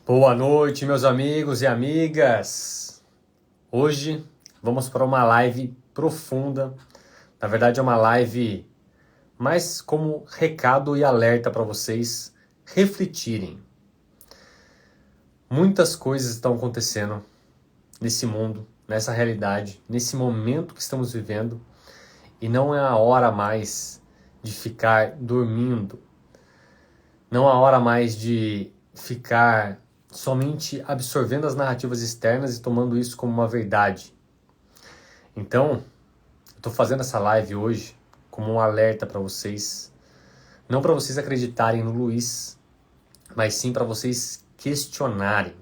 Boa noite, meus amigos e amigas. Hoje vamos para uma live profunda. Na verdade, é uma live mais como recado e alerta para vocês refletirem. Muitas coisas estão acontecendo nesse mundo, nessa realidade, nesse momento que estamos vivendo, e não é a hora mais de ficar dormindo. Não é a hora mais de ficar somente absorvendo as narrativas externas e tomando isso como uma verdade. Então, eu estou fazendo essa live hoje como um alerta para vocês, não para vocês acreditarem no Luiz, mas sim para vocês questionarem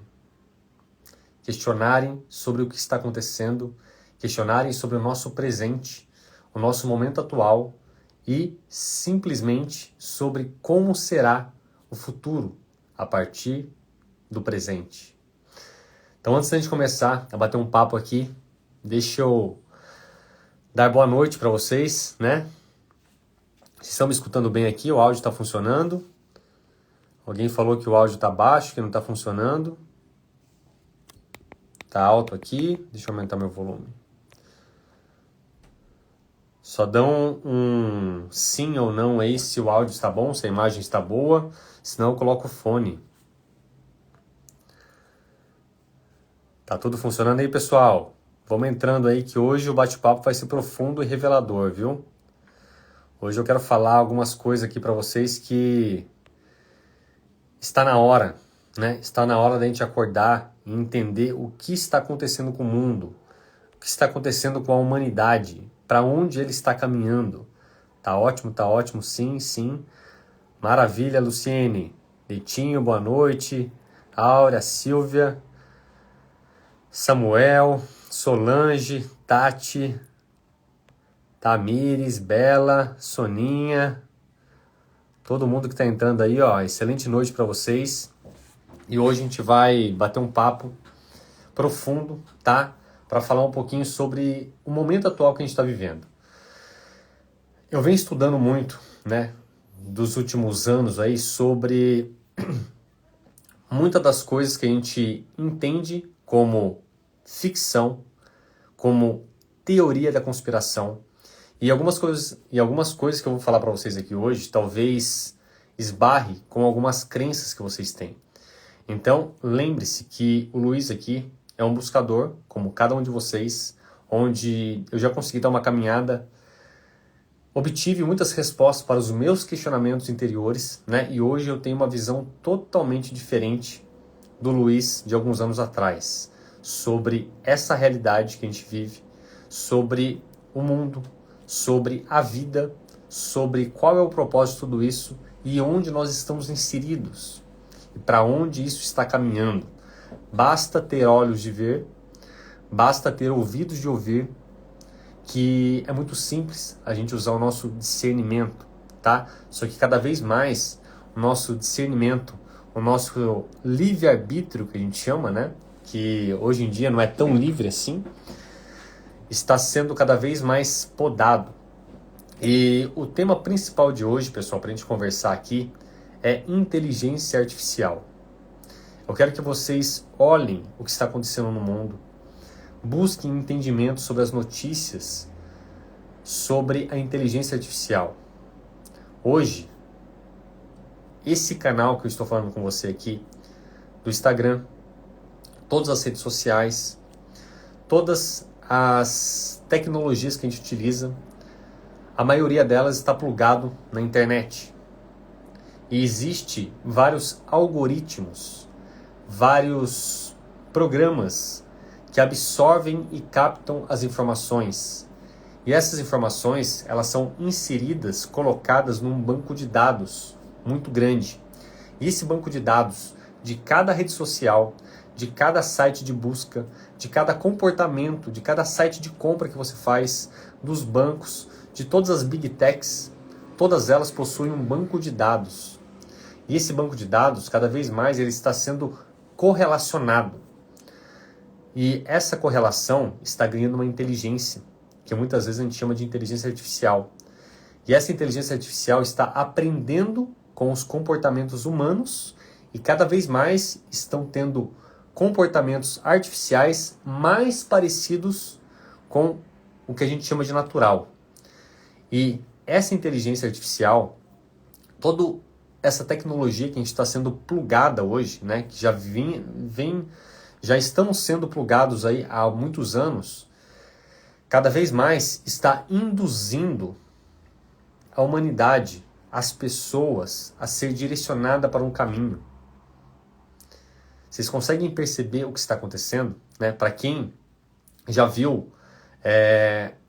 sobre o que está acontecendo, questionarem sobre o nosso presente, o nosso momento atual e simplesmente sobre como será o futuro a partir do presente. Então, antes da gente começar a bater um papo aqui, deixa eu dar boa noite para vocês, né? Vocês estão me escutando bem aqui? O áudio está funcionando? Alguém falou que o áudio está baixo, que não está funcionando. Está alto aqui. Deixa eu aumentar meu volume. Só dão um sim ou não aí se o áudio está bom, se a imagem está boa. Senão eu coloco o fone. Tá tudo funcionando aí, pessoal? Vamos entrando aí que hoje o bate-papo vai ser profundo e revelador, viu? Hoje eu quero falar algumas coisas aqui para vocês que está na hora, né? Está na hora da gente acordar e entender o que está acontecendo com o mundo, o que está acontecendo com a humanidade, para onde ele está caminhando. Tá ótimo, sim, sim. Maravilha, Luciene. Leitinho, boa noite. Áurea, Silvia, Samuel, Solange, Tati, Tamires, Bela, Soninha, todo mundo que está entrando aí, ó, excelente noite para vocês. E hoje a gente vai bater um papo profundo, tá? Para falar um pouquinho sobre o momento atual que a gente está vivendo. Eu venho estudando muito, né, dos últimos anos aí sobre muitas das coisas que a gente entende como ficção, como teoria da conspiração. E algumas coisas que eu vou falar para vocês aqui hoje, talvez esbarre com algumas crenças que vocês têm. Então, lembre-se que o Luiz aqui é um buscador, como cada um de vocês, onde eu já consegui dar uma caminhada, obtive muitas respostas para os meus questionamentos interiores, né? E hoje eu tenho uma visão totalmente diferente do Luiz de alguns anos atrás, sobre essa realidade que a gente vive, sobre o mundo, sobre a vida, sobre qual é o propósito de tudo isso e onde nós estamos inseridos e para onde isso está caminhando. Basta ter olhos de ver, basta ter ouvidos de ouvir, que é muito simples a gente usar o nosso discernimento, tá? Só que cada vez mais o nosso discernimento, o nosso livre-arbítrio, que a gente chama, né? Que hoje em dia não é tão livre assim, está sendo cada vez mais podado. E o tema principal de hoje, pessoal, para a gente conversar aqui, é inteligência artificial. Eu quero que vocês olhem o que está acontecendo no mundo, busquem entendimento sobre as notícias sobre a inteligência artificial. Hoje, esse canal que eu estou falando com você aqui, do Instagram, todas as redes sociais, todas as tecnologias que a gente utiliza, a maioria delas está plugado na internet. E existe vários algoritmos, vários programas que absorvem e captam as informações. E essas informações, elas são inseridas, colocadas num banco de dados muito grande. E esse banco de dados de cada rede social, de cada site de busca, de cada comportamento, de cada site de compra que você faz, dos bancos, de todas as big techs, todas elas possuem um banco de dados. E esse banco de dados, cada vez mais, ele está sendo correlacionado. E essa correlação está ganhando uma inteligência, que muitas vezes a gente chama de inteligência artificial. E essa inteligência artificial está aprendendo com os comportamentos humanos e cada vez mais estão tendo comportamentos artificiais mais parecidos com o que a gente chama de natural. E essa inteligência artificial, toda essa tecnologia que a gente está sendo plugada hoje, né, que já estamos sendo plugados aí há muitos anos, cada vez mais está induzindo a humanidade, as pessoas, a ser direcionada para um caminho. Vocês conseguem perceber o que está acontecendo? Né? Para quem já viu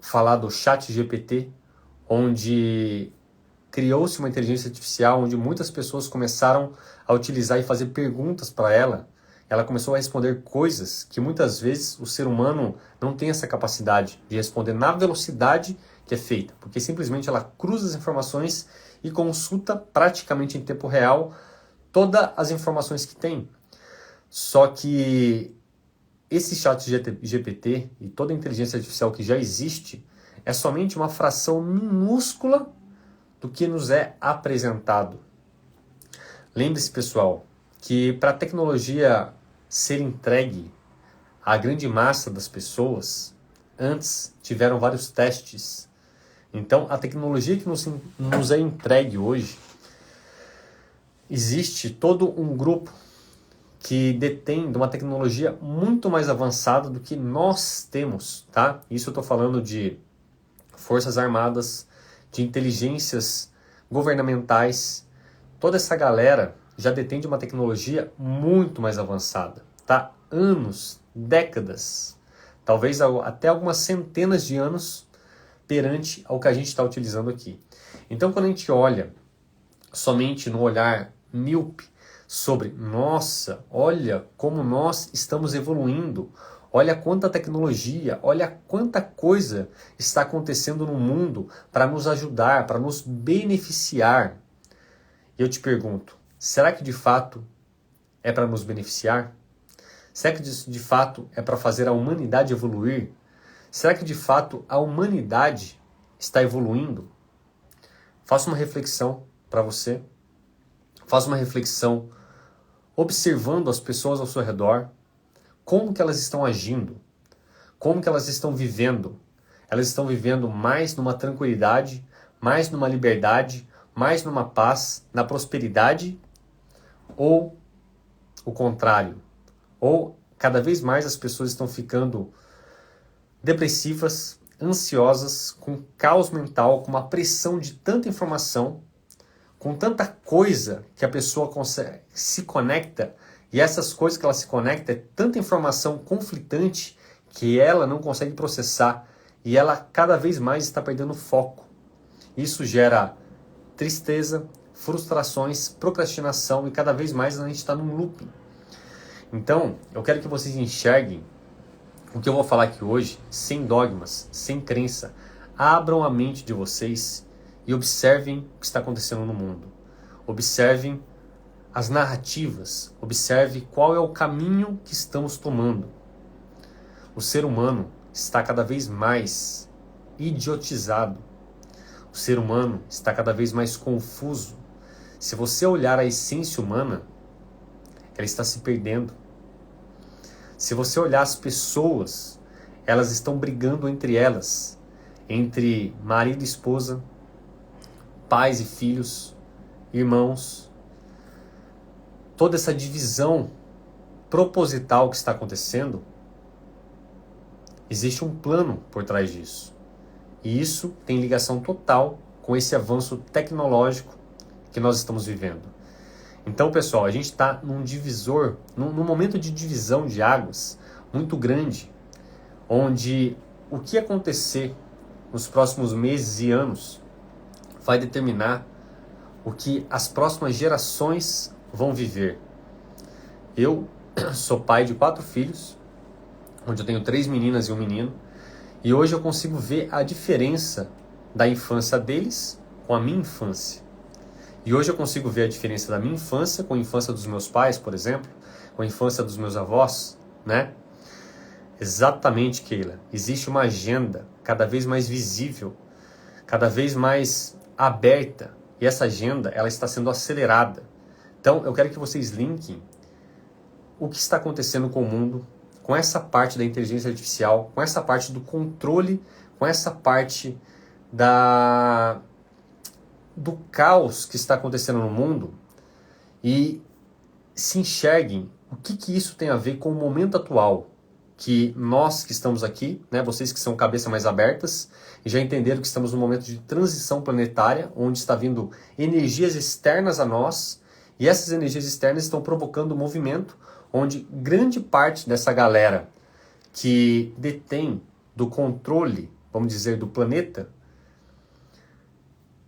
falar do ChatGPT, onde criou-se uma inteligência artificial, onde muitas pessoas começaram a utilizar e fazer perguntas para ela. Ela começou a responder coisas que muitas vezes o ser humano não tem essa capacidade de responder na velocidade que é feita, porque simplesmente ela cruza as informações e consulta praticamente em tempo real todas as informações que tem. Só que esse ChatGPT e toda a inteligência artificial que já existe é somente uma fração minúscula do que nos é apresentado. Lembre-se, pessoal, que para a tecnologia ser entregue à grande massa das pessoas, antes tiveram vários testes. Então, a tecnologia que nos é entregue hoje, existe todo um grupo que detém de uma tecnologia muito mais avançada do que nós temos, tá? Isso eu estou falando de forças armadas, de inteligências governamentais. Toda essa galera já detém de uma tecnologia muito mais avançada, tá? Anos, décadas, talvez até algumas centenas de anos perante ao que a gente está utilizando aqui. Então, quando a gente olha somente no olhar míope sobre, nossa, olha como nós estamos evoluindo, olha quanta tecnologia, olha quanta coisa está acontecendo no mundo para nos ajudar, para nos beneficiar. E eu te pergunto, será que de fato é para nos beneficiar? Será que de fato é para fazer a humanidade evoluir? Será que de fato a humanidade está evoluindo? Faça uma reflexão para você. Faça uma reflexão observando as pessoas ao seu redor, como que elas estão agindo, como que elas estão vivendo. Elas estão vivendo mais numa tranquilidade, mais numa liberdade, mais numa paz, na prosperidade, ou o contrário? Ou cada vez mais as pessoas estão ficando depressivas, ansiosas, com caos mental, com uma pressão de tanta informação, com tanta coisa que a pessoa se conecta, e essas coisas que ela se conecta é tanta informação conflitante que ela não consegue processar e ela cada vez mais está perdendo foco. Isso gera tristeza, frustrações, procrastinação e cada vez mais a gente está num looping. Então, eu quero que vocês enxerguem o que eu vou falar aqui hoje, sem dogmas, sem crença. Abram a mente de vocês e observem o que está acontecendo no mundo. Observem as narrativas, observe qual é o caminho que estamos tomando. O ser humano está cada vez mais idiotizado. O ser humano está cada vez mais confuso. Se você olhar a essência humana, ela está se perdendo. Se você olhar as pessoas, elas estão brigando entre elas, entre marido e esposa, pais e filhos, irmãos. Toda essa divisão proposital que está acontecendo, existe um plano por trás disso. E isso tem ligação total com esse avanço tecnológico que nós estamos vivendo. Então, pessoal, a gente está num momento de divisão de águas muito grande, onde o que acontecer nos próximos meses e anos vai determinar o que as próximas gerações vão viver. Eu sou pai de 4 filhos, onde eu tenho 3 meninas e um menino, e hoje eu consigo ver a diferença da infância deles com a minha infância. E hoje eu consigo ver a diferença da minha infância com a infância dos meus pais, por exemplo, com a infância dos meus avós, né? Exatamente, Keila. Existe uma agenda cada vez mais visível, cada vez mais aberta, e essa agenda ela está sendo acelerada. Então, eu quero que vocês linkem o que está acontecendo com o mundo, com essa parte da inteligência artificial, com essa parte do controle, com essa parte do caos que está acontecendo no mundo, e se enxerguem o que isso tem a ver com o momento atual, que nós que estamos aqui, né, vocês que são cabeça mais abertas, e já entenderam que estamos num momento de transição planetária, onde está vindo energias externas a nós, e essas energias externas estão provocando um movimento onde grande parte dessa galera que detém do controle, vamos dizer, do planeta,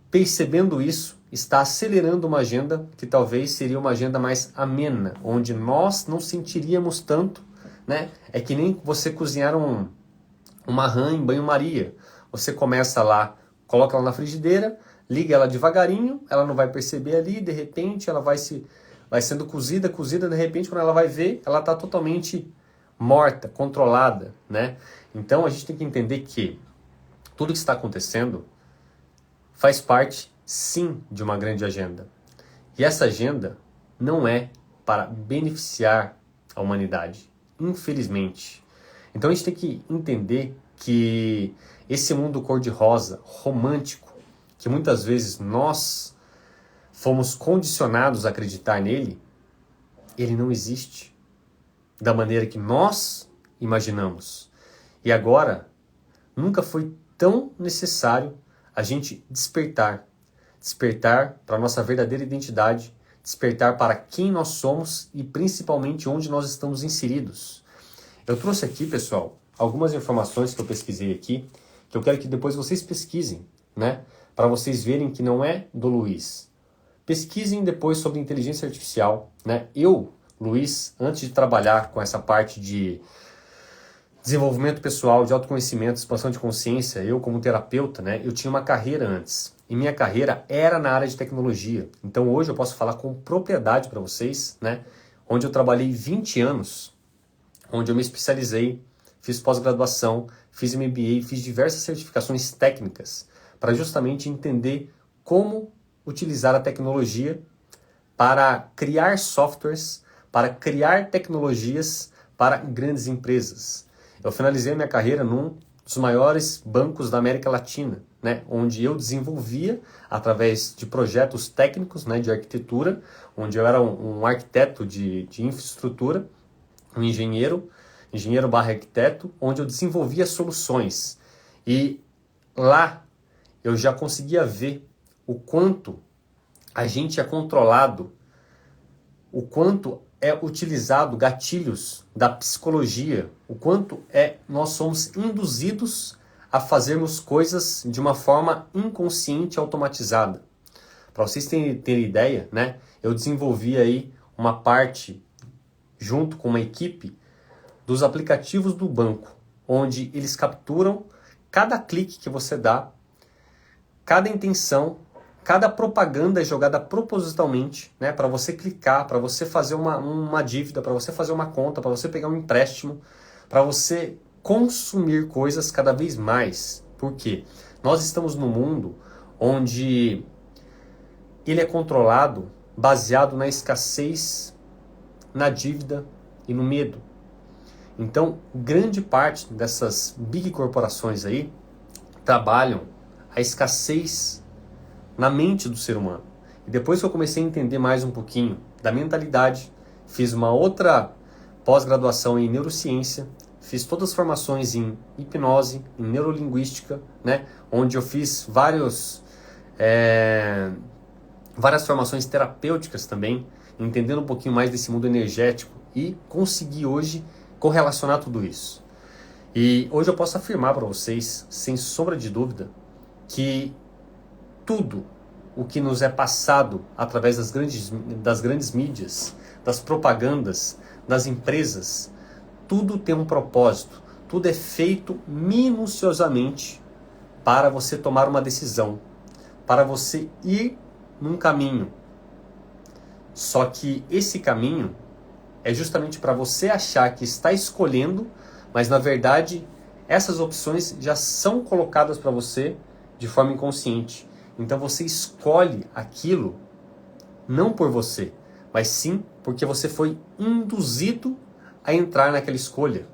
percebendo isso, está acelerando uma agenda que talvez seria uma agenda mais amena, onde nós não sentiríamos tanto, né? É que nem você cozinhar uma rã em banho-maria. Você começa lá, coloca ela na frigideira, liga ela devagarinho, ela não vai perceber ali, de repente ela vai sendo cozida, de repente quando ela vai ver, ela está totalmente morta, controlada, né? Então a gente tem que entender que tudo que está acontecendo faz parte, sim, de uma grande agenda. E essa agenda não é para beneficiar a humanidade, infelizmente. Então a gente tem que entender que esse mundo cor-de-rosa, romântico, que muitas vezes nós fomos condicionados a acreditar nele, ele não existe da maneira que nós imaginamos. E agora, nunca foi tão necessário a gente despertar para a nossa verdadeira identidade, despertar para quem nós somos e principalmente onde nós estamos inseridos. Eu trouxe aqui, pessoal, algumas informações que eu pesquisei aqui, que eu quero que depois vocês pesquisem, né? Para vocês verem que não é do Luiz. Pesquisem depois sobre inteligência artificial, né? Eu, Luiz, antes de trabalhar com essa parte de desenvolvimento pessoal, de autoconhecimento, expansão de consciência, eu como terapeuta, né, eu tinha uma carreira antes. E minha carreira era na área de tecnologia. Então hoje eu posso falar com propriedade para vocês, né, onde eu trabalhei 20 anos, onde eu me especializei, fiz pós-graduação, fiz MBA, fiz diversas certificações técnicas para justamente entender como utilizar a tecnologia para criar softwares, para criar tecnologias para grandes empresas. Eu finalizei minha carreira num dos maiores bancos da América Latina, né, onde eu desenvolvia, através de projetos técnicos, né, de arquitetura, onde eu era um arquiteto de infraestrutura, um engenheiro barra arquiteto, onde eu desenvolvia soluções. E lá eu já conseguia ver o quanto a gente é controlado, o quanto é utilizado gatilhos da psicologia, o quanto nós somos induzidos a fazermos coisas de uma forma inconsciente, automatizada. Para vocês terem ideia, né, eu desenvolvi aí uma parte, junto com uma equipe, dos aplicativos do banco, onde eles capturam cada clique que você dá, cada intenção, cada propaganda é jogada propositalmente, né, para você clicar, para você fazer uma dívida, para você fazer uma conta, para você pegar um empréstimo, para você consumir coisas cada vez mais. Por quê? Nós estamos num mundo onde ele é controlado baseado na escassez, na dívida e no medo. Então, grande parte dessas big corporações aí trabalham a escassez na mente do ser humano. E depois que eu comecei a entender mais um pouquinho da mentalidade, fiz uma outra pós-graduação em neurociência, fiz todas as formações em hipnose, em neurolinguística, né, onde eu fiz várias formações terapêuticas também, entendendo um pouquinho mais desse mundo energético e consegui hoje correlacionar tudo isso. E hoje eu posso afirmar para vocês, sem sombra de dúvida, que tudo o que nos é passado através das grandes mídias, das propagandas, das empresas, tudo tem um propósito, tudo é feito minuciosamente para você tomar uma decisão, para você ir num caminho. Só que esse caminho é justamente para você achar que está escolhendo, mas na verdade essas opções já são colocadas para você de forma inconsciente. Então você escolhe aquilo não por você, mas sim porque você foi induzido a entrar naquela escolha,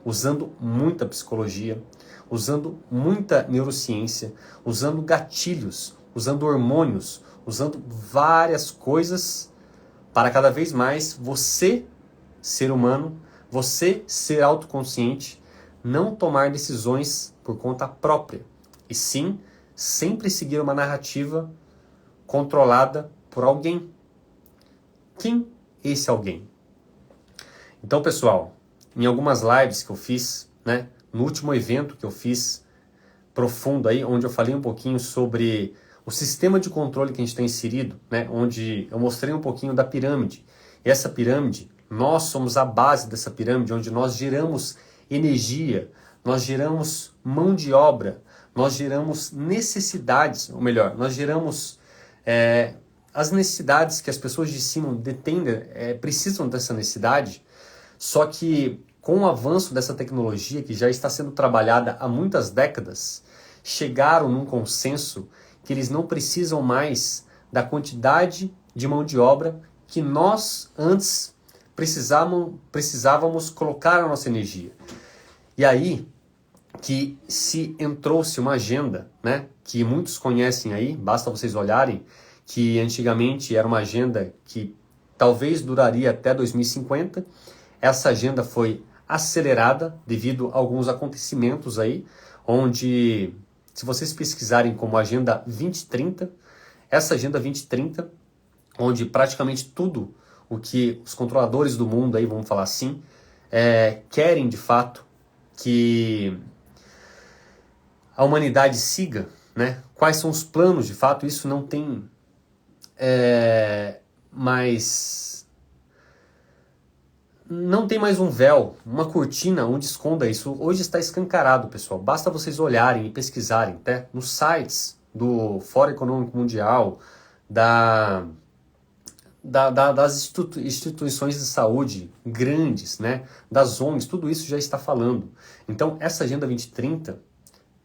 usando muita psicologia, usando muita neurociência, usando gatilhos, usando hormônios, usando várias coisas para cada vez mais você, ser humano, você ser autoconsciente, não tomar decisões por conta própria, e sim sempre seguir uma narrativa controlada por alguém. Quem é esse alguém? Então, pessoal, em algumas lives que eu fiz, né, no último evento que eu fiz profundo aí, onde eu falei um pouquinho sobre o sistema de controle que a gente está inserido, né, onde eu mostrei um pouquinho da pirâmide. E essa pirâmide, nós somos a base dessa pirâmide, onde nós geramos energia, nós geramos mão de obra, nós geramos necessidades, ou melhor, nós geramos as necessidades que as pessoas de cima precisam dessa necessidade, só que com o avanço dessa tecnologia, que já está sendo trabalhada há muitas décadas, chegaram num consenso que eles não precisam mais da quantidade de mão de obra que nós antes precisávamos colocar na nossa energia. E aí que se entrou-se uma agenda, né, que muitos conhecem aí, basta vocês olharem, que antigamente era uma agenda que talvez duraria até 2050. Essa agenda foi acelerada devido a alguns acontecimentos aí, onde, se vocês pesquisarem como Agenda 2030, essa Agenda 2030, onde praticamente tudo o que os controladores do mundo, aí, vamos falar assim, querem de fato que a humanidade siga, né? Quais são os planos de fato, isso não tem não tem mais um véu, uma cortina onde esconda isso. Hoje está escancarado, pessoal. Basta vocês olharem e pesquisarem, até nos sites do Fórum Econômico Mundial, das instituições de saúde grandes, né? Das ONGs, tudo isso já está falando. Então, essa Agenda 2030,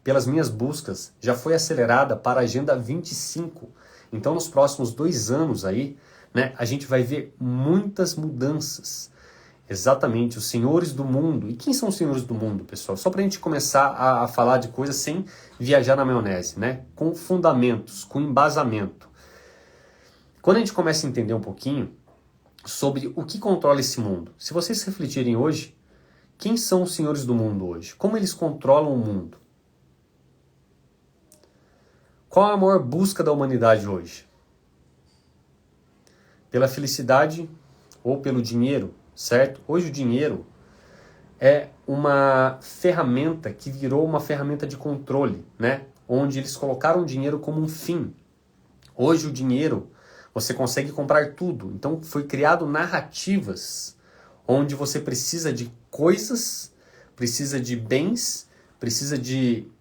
pelas minhas buscas, já foi acelerada para a Agenda 25. Então, nos próximos 2 anos aí, né, a gente vai ver muitas mudanças. Exatamente, os senhores do mundo. E quem são os senhores do mundo, pessoal? Só para a gente começar a falar de coisas sem viajar na maionese, né? Com fundamentos, com embasamento. Quando a gente começa a entender um pouquinho sobre o que controla esse mundo, se vocês refletirem hoje, quem são os senhores do mundo hoje? Como eles controlam o mundo? Qual a maior busca da humanidade hoje? Pela felicidade ou pelo dinheiro, certo? Hoje o dinheiro é uma ferramenta que virou uma ferramenta de controle, né? Onde eles colocaram o dinheiro como um fim. Hoje o dinheiro, você consegue comprar tudo. Então foi criado narrativas onde você precisa de coisas, precisa de bens, precisa de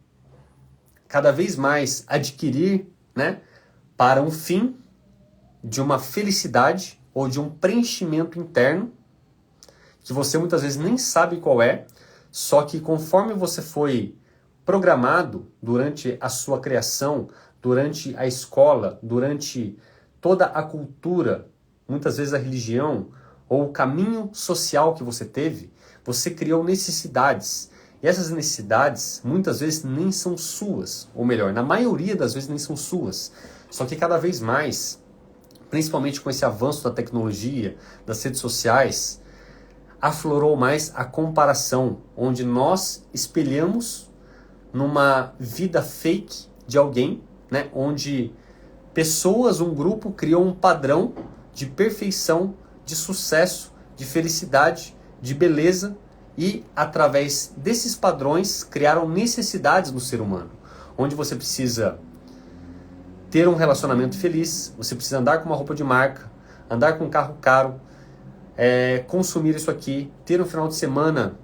cada vez mais adquirir, né, para um fim de uma felicidade ou de um preenchimento interno que você muitas vezes nem sabe qual é, só que conforme você foi programado durante a sua criação, durante a escola, durante toda a cultura, muitas vezes a religião ou o caminho social que você teve, você criou necessidades. E essas necessidades, muitas vezes, nem são suas. Ou melhor, na maioria das vezes nem são suas. Só que cada vez mais, principalmente com esse avanço da tecnologia, das redes sociais, aflorou mais a comparação, onde nós espelhamos numa vida fake de alguém, né? Onde pessoas, um grupo, criou um padrão de perfeição, de sucesso, de felicidade, de beleza, e, através desses padrões, criaram necessidades no ser humano, onde você precisa ter um relacionamento feliz, você precisa andar com uma roupa de marca, andar com um carro caro, consumir isso aqui, ter um final de semana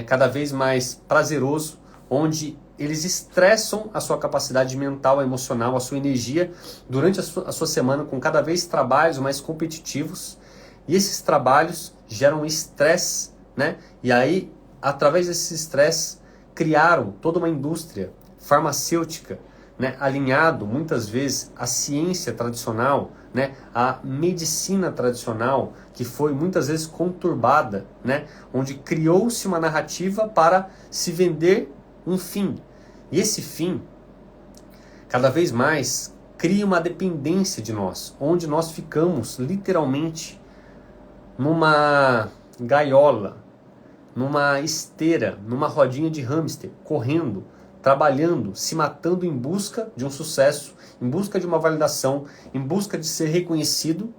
cada vez mais prazeroso, onde eles estressam a sua capacidade mental, emocional, a sua energia durante a sua semana, com cada vez trabalhos mais competitivos, e esses trabalhos geram estresse, né? E aí, através desse estresse, criaram toda uma indústria farmacêutica, né? Alinhado muitas vezes à ciência tradicional, né? A medicina tradicional, que foi muitas vezes conturbada, né? Onde criou-se uma narrativa para se vender um fim. E esse fim, cada vez mais, cria uma dependência de nós, onde nós ficamos literalmente numa gaiola, numa esteira, numa rodinha de hamster, correndo, trabalhando, se matando em busca de um sucesso, em busca de uma validação, em busca de ser reconhecido,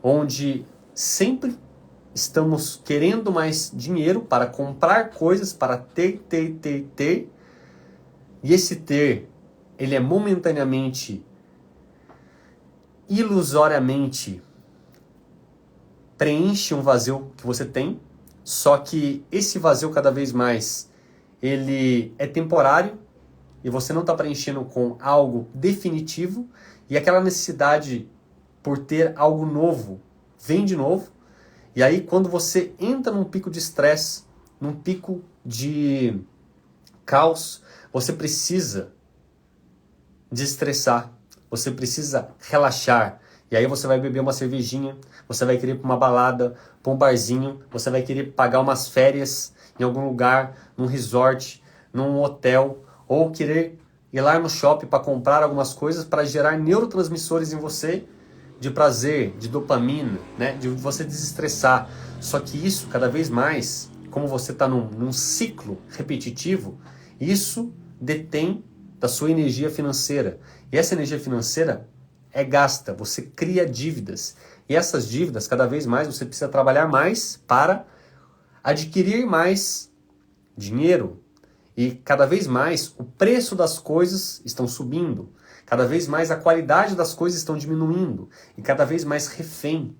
onde sempre estamos querendo mais dinheiro para comprar coisas, para ter, e esse ter, ele é momentaneamente, ilusoriamente, preenche um vazio que você tem, só que esse vazio cada vez mais, ele é temporário e você não está preenchendo com algo definitivo e aquela necessidade por ter algo novo vem de novo. E aí quando você entra num pico de estresse, num pico de caos, você precisa desestressar, você precisa relaxar. E aí você vai beber uma cervejinha, você vai querer ir para uma balada, para um barzinho, você vai querer pagar umas férias em algum lugar, num resort, num hotel, ou querer ir lá no shopping para comprar algumas coisas para gerar neurotransmissores em você de prazer, de dopamina, né? De você desestressar. Só que isso, cada vez mais, como você está num ciclo repetitivo, isso detém da sua energia financeira. E essa energia financeira é gasta, você cria dívidas. E essas dívidas, cada vez mais, você precisa trabalhar mais para adquirir mais dinheiro. E cada vez mais o preço das coisas estão subindo. Cada vez mais a qualidade das coisas estão diminuindo. E cada vez mais refém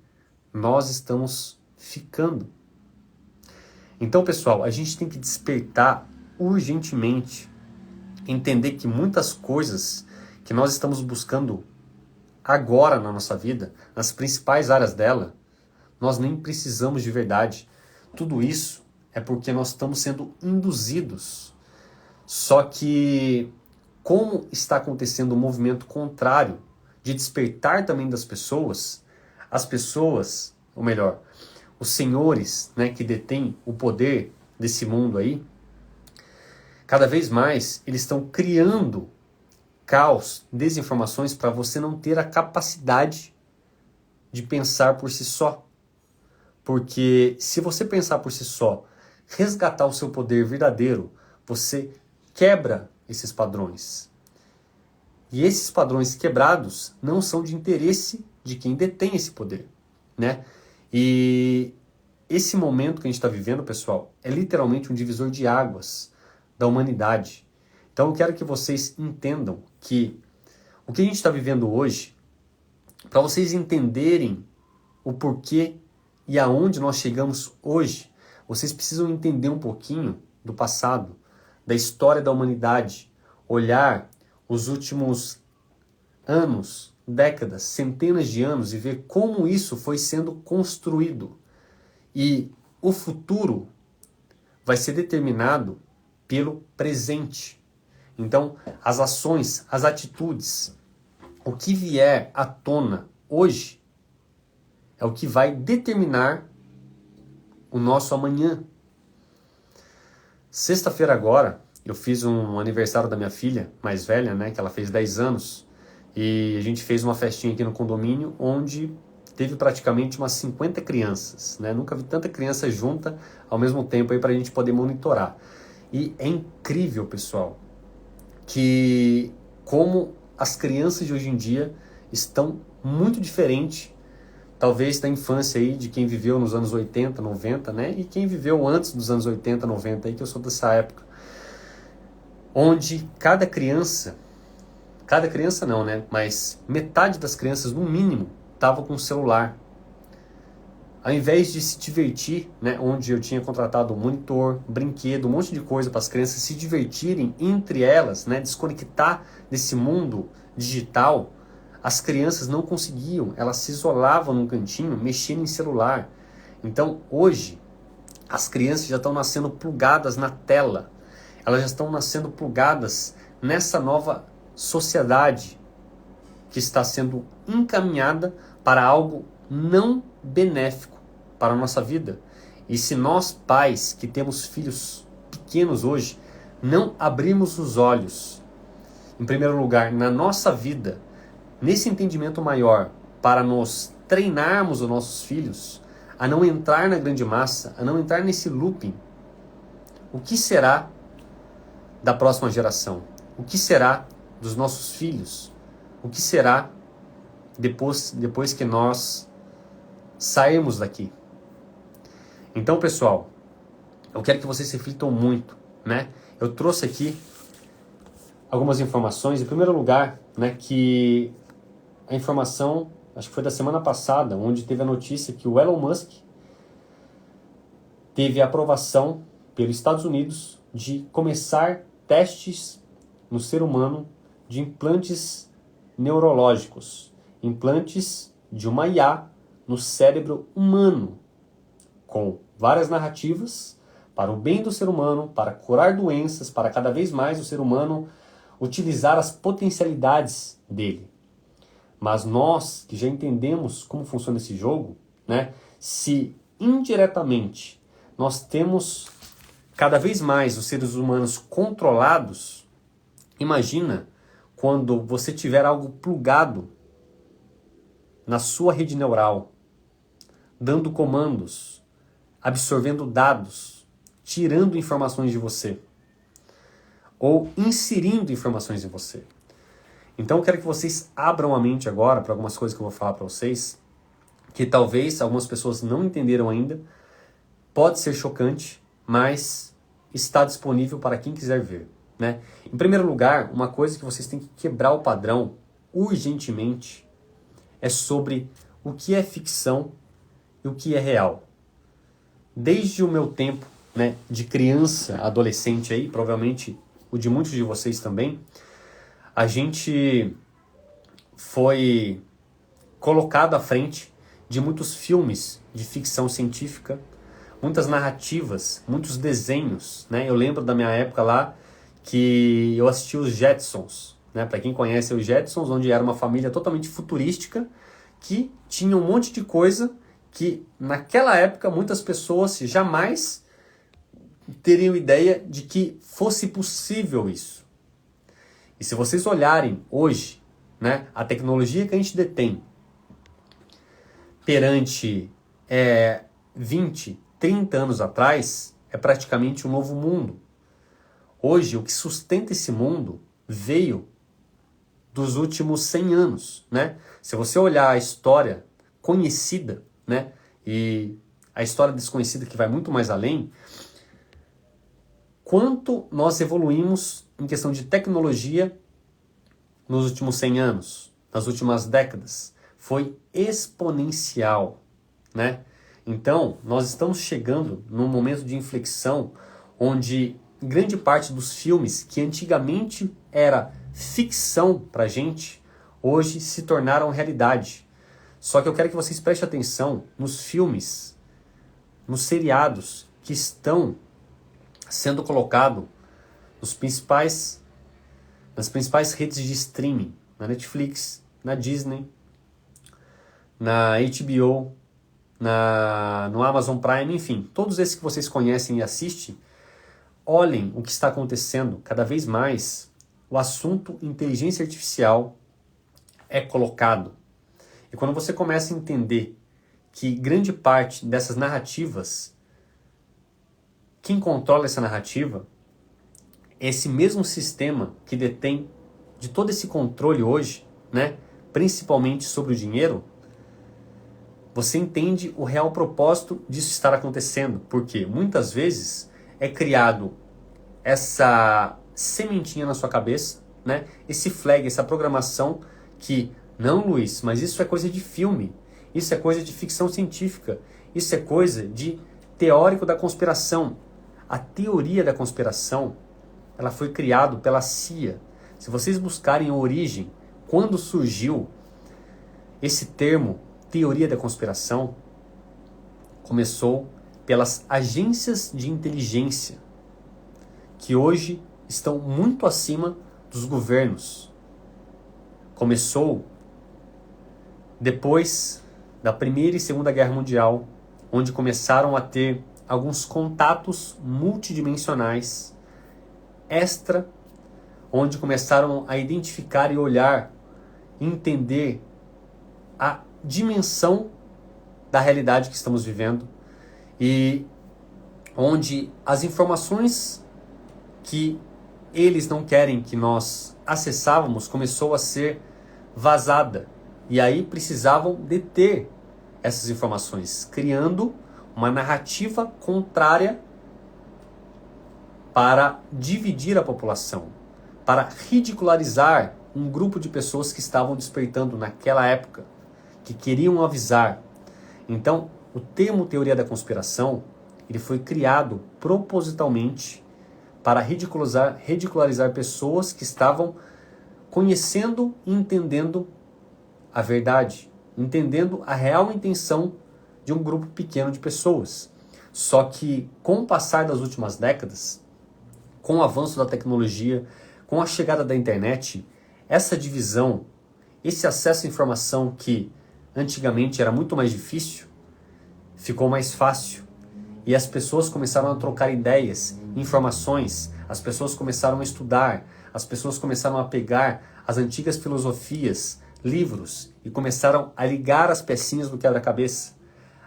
nós estamos ficando. Então, pessoal, a gente tem que despertar urgentemente. Entender que muitas coisas que nós estamos buscando agora na nossa vida, nas principais áreas dela, nós nem precisamos de verdade. Tudo isso é porque nós estamos sendo induzidos. Só que, como está acontecendo um movimento contrário de despertar também das pessoas, as pessoas, ou melhor, os senhores, né, que detêm o poder desse mundo aí, cada vez mais eles estão criando caos, desinformações para você não ter a capacidade de pensar por si só. Porque se você pensar por si só, resgatar o seu poder verdadeiro, você quebra esses padrões. E esses padrões quebrados não são de interesse de quem detém esse poder, né? E esse momento que a gente está vivendo, pessoal, é literalmente um divisor de águas da humanidade. Então eu quero que vocês entendam que o que a gente está vivendo hoje, para vocês entenderem o porquê e aonde nós chegamos hoje, vocês precisam entender um pouquinho do passado, da história da humanidade, olhar os últimos anos, décadas, centenas de anos e ver como isso foi sendo construído. E o futuro vai ser determinado pelo presente. Então, as ações, as atitudes, o que vier à tona hoje é o que vai determinar o nosso amanhã. Sexta-feira agora, eu fiz um aniversário da minha filha, mais velha, né, que ela fez 10 anos, e a gente fez uma festinha aqui no condomínio, onde teve praticamente umas 50 crianças, né? Nunca vi tanta criança junta ao mesmo tempo aí para a gente poder monitorar. E é incrível, pessoal, que como as crianças de hoje em dia estão muito diferentes, talvez da infância aí de quem viveu nos anos 80, 90, né? E quem viveu antes dos anos 80, 90 aí, que eu sou dessa época. Onde cada criança não, né? Mas metade das crianças, no mínimo, estava com um celular. Ao invés de se divertir, né, onde eu tinha contratado um monitor, brinquedo, um monte de coisa para as crianças se divertirem entre elas, né, desconectar desse mundo digital, as crianças não conseguiam, elas se isolavam num cantinho, mexendo em celular. Então, hoje, as crianças já estão nascendo plugadas na tela, elas já estão nascendo plugadas nessa nova sociedade que está sendo encaminhada para algo não benéfico para a nossa vida. E se nós, pais que temos filhos pequenos hoje, não abrirmos os olhos, em primeiro lugar, na nossa vida, nesse entendimento maior, para nós treinarmos os nossos filhos a não entrar na grande massa, a não entrar nesse looping, o que será da próxima geração? O que será dos nossos filhos? O que será depois que nós sairmos daqui? Então, pessoal, eu quero que vocês reflitam muito, né? Eu trouxe aqui algumas informações. Em primeiro lugar, né, que a informação, acho que foi da semana passada, onde teve a notícia que o Elon Musk teve a aprovação pelos Estados Unidos de começar testes no ser humano de implantes neurológicos, implantes de uma IA no cérebro humano, com várias narrativas para o bem do ser humano, para curar doenças, para cada vez mais o ser humano utilizar as potencialidades dele. Mas nós, que já entendemos como funciona esse jogo, né, se indiretamente nós temos cada vez mais os seres humanos controlados, imagina quando você tiver algo plugado na sua rede neural, dando comandos, absorvendo dados, tirando informações de você, ou inserindo informações em você. Então eu quero que vocês abram a mente agora para algumas coisas que eu vou falar para vocês, que talvez algumas pessoas não entenderam ainda, pode ser chocante, mas está disponível para quem quiser ver, né? Em primeiro lugar, uma coisa que vocês têm que quebrar o padrão urgentemente é sobre o que é ficção e o que é real. Desde o meu tempo, né, de criança, adolescente aí, provavelmente o de muitos de vocês também, a gente foi colocado à frente de muitos filmes de ficção científica, muitas narrativas, muitos desenhos, né? Eu lembro da minha época lá que eu assisti os Jetsons, né? Para quem conhece os Jetsons, onde era uma família totalmente futurística que tinha um monte de coisa que naquela época muitas pessoas jamais teriam ideia de que fosse possível isso. E se vocês olharem hoje, né, a tecnologia que a gente detém perante 20, 30 anos atrás, é praticamente um novo mundo. Hoje, o que sustenta esse mundo veio dos últimos 100 anos, né? Se você olhar a história conhecida, né, e a história desconhecida que vai muito mais além, quanto nós evoluímos em questão de tecnologia nos últimos 100 anos, nas últimas décadas, foi exponencial, né? Então, nós estamos chegando num momento de inflexão onde grande parte dos filmes que antigamente era ficção pra gente, hoje se tornaram realidade. Só que eu quero que vocês prestem atenção nos filmes, nos seriados que estão sendo colocados nas principais redes de streaming, na Netflix, na Disney, na HBO, no Amazon Prime, enfim, todos esses que vocês conhecem e assistem. Olhem o que está acontecendo. Cada vez mais o assunto inteligência artificial é colocado. E quando você começa a entender que grande parte dessas narrativas, quem controla essa narrativa, é esse mesmo sistema que detém de todo esse controle hoje, né, principalmente sobre o dinheiro, você entende o real propósito disso estar acontecendo. Porque muitas vezes é criado essa sementinha na sua cabeça, né? Esse flag, essa programação que, não, Luiz, mas isso é coisa de filme, isso é coisa de ficção científica, isso é coisa de teórico da conspiração. A teoria da conspiração, ela foi criada pela CIA. Se vocês buscarem a origem, quando surgiu esse termo, teoria da conspiração, começou pelas agências de inteligência, que hoje estão muito acima dos governos. Começou depois da Primeira e Segunda Guerra Mundial, onde começaram a ter alguns contatos multidimensionais, extra, onde começaram a identificar e olhar, entender a dimensão da realidade que estamos vivendo e onde as informações que eles não querem que nós acessávamos começou a ser vazada. E aí precisavam deter essas informações, criando uma narrativa contrária para dividir a população, para ridicularizar um grupo de pessoas que estavam despertando naquela época, que queriam avisar. Então, o termo teoria da conspiração, ele foi criado propositalmente para ridicularizar pessoas que estavam conhecendo e entendendo a verdade, entendendo a real intenção de um grupo pequeno de pessoas. Só que com o passar das últimas décadas, com o avanço da tecnologia, com a chegada da internet, essa divisão, esse acesso à informação que antigamente era muito mais difícil, ficou mais fácil. E as pessoas começaram a trocar ideias, informações, as pessoas começaram a estudar, as pessoas começaram a pegar as antigas filosofias, livros, e começaram a ligar as pecinhas do quebra-cabeça,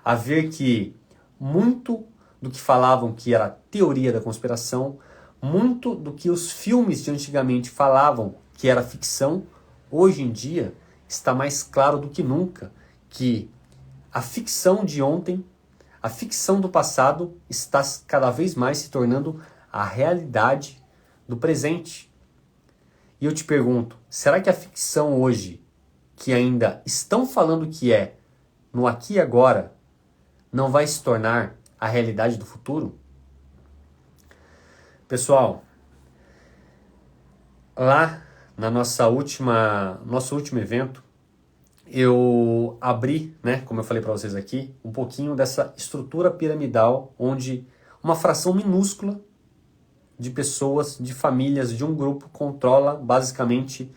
a ver que muito do que falavam que era teoria da conspiração, muito do que os filmes de antigamente falavam que era ficção, hoje em dia está mais claro do que nunca que a ficção de ontem, a ficção do passado está cada vez mais se tornando a realidade do presente. E eu te pergunto, será que a ficção hoje, que ainda estão falando que é no aqui e agora, não vai se tornar a realidade do futuro? Pessoal, lá na nosso último evento, eu abri, como eu falei para vocês aqui, um pouquinho dessa estrutura piramidal, onde uma fração minúscula de pessoas, de famílias, de um grupo controla basicamente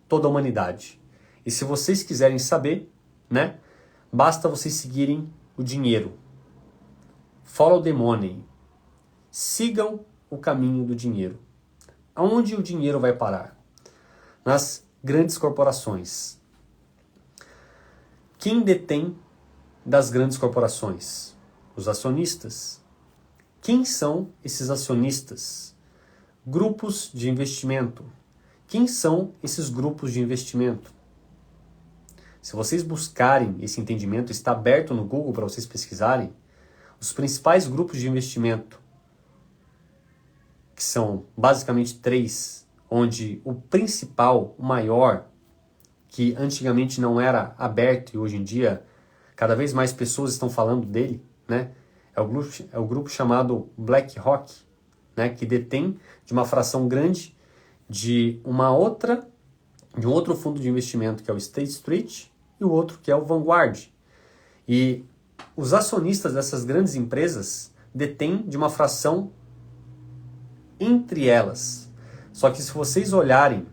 toda a humanidade. E se vocês quiserem saber, basta vocês seguirem o dinheiro. Follow the money. Sigam o caminho do dinheiro. Aonde o dinheiro vai parar? Nas grandes corporações. Quem detém das grandes corporações? Os acionistas. Quem são esses acionistas? Grupos de investimento. Quem são esses grupos de investimento? Se vocês buscarem esse entendimento, está aberto no Google para vocês pesquisarem, os principais grupos de investimento, que são basicamente 3, onde o principal, o maior, que antigamente não era aberto e hoje em dia cada vez mais pessoas estão falando dele, é o grupo chamado BlackRock, que detém de uma fração grande de um outro fundo de investimento que é o State Street e o outro que é o Vanguard. E os acionistas dessas grandes empresas detêm de uma fração entre elas. Só que se vocês olharem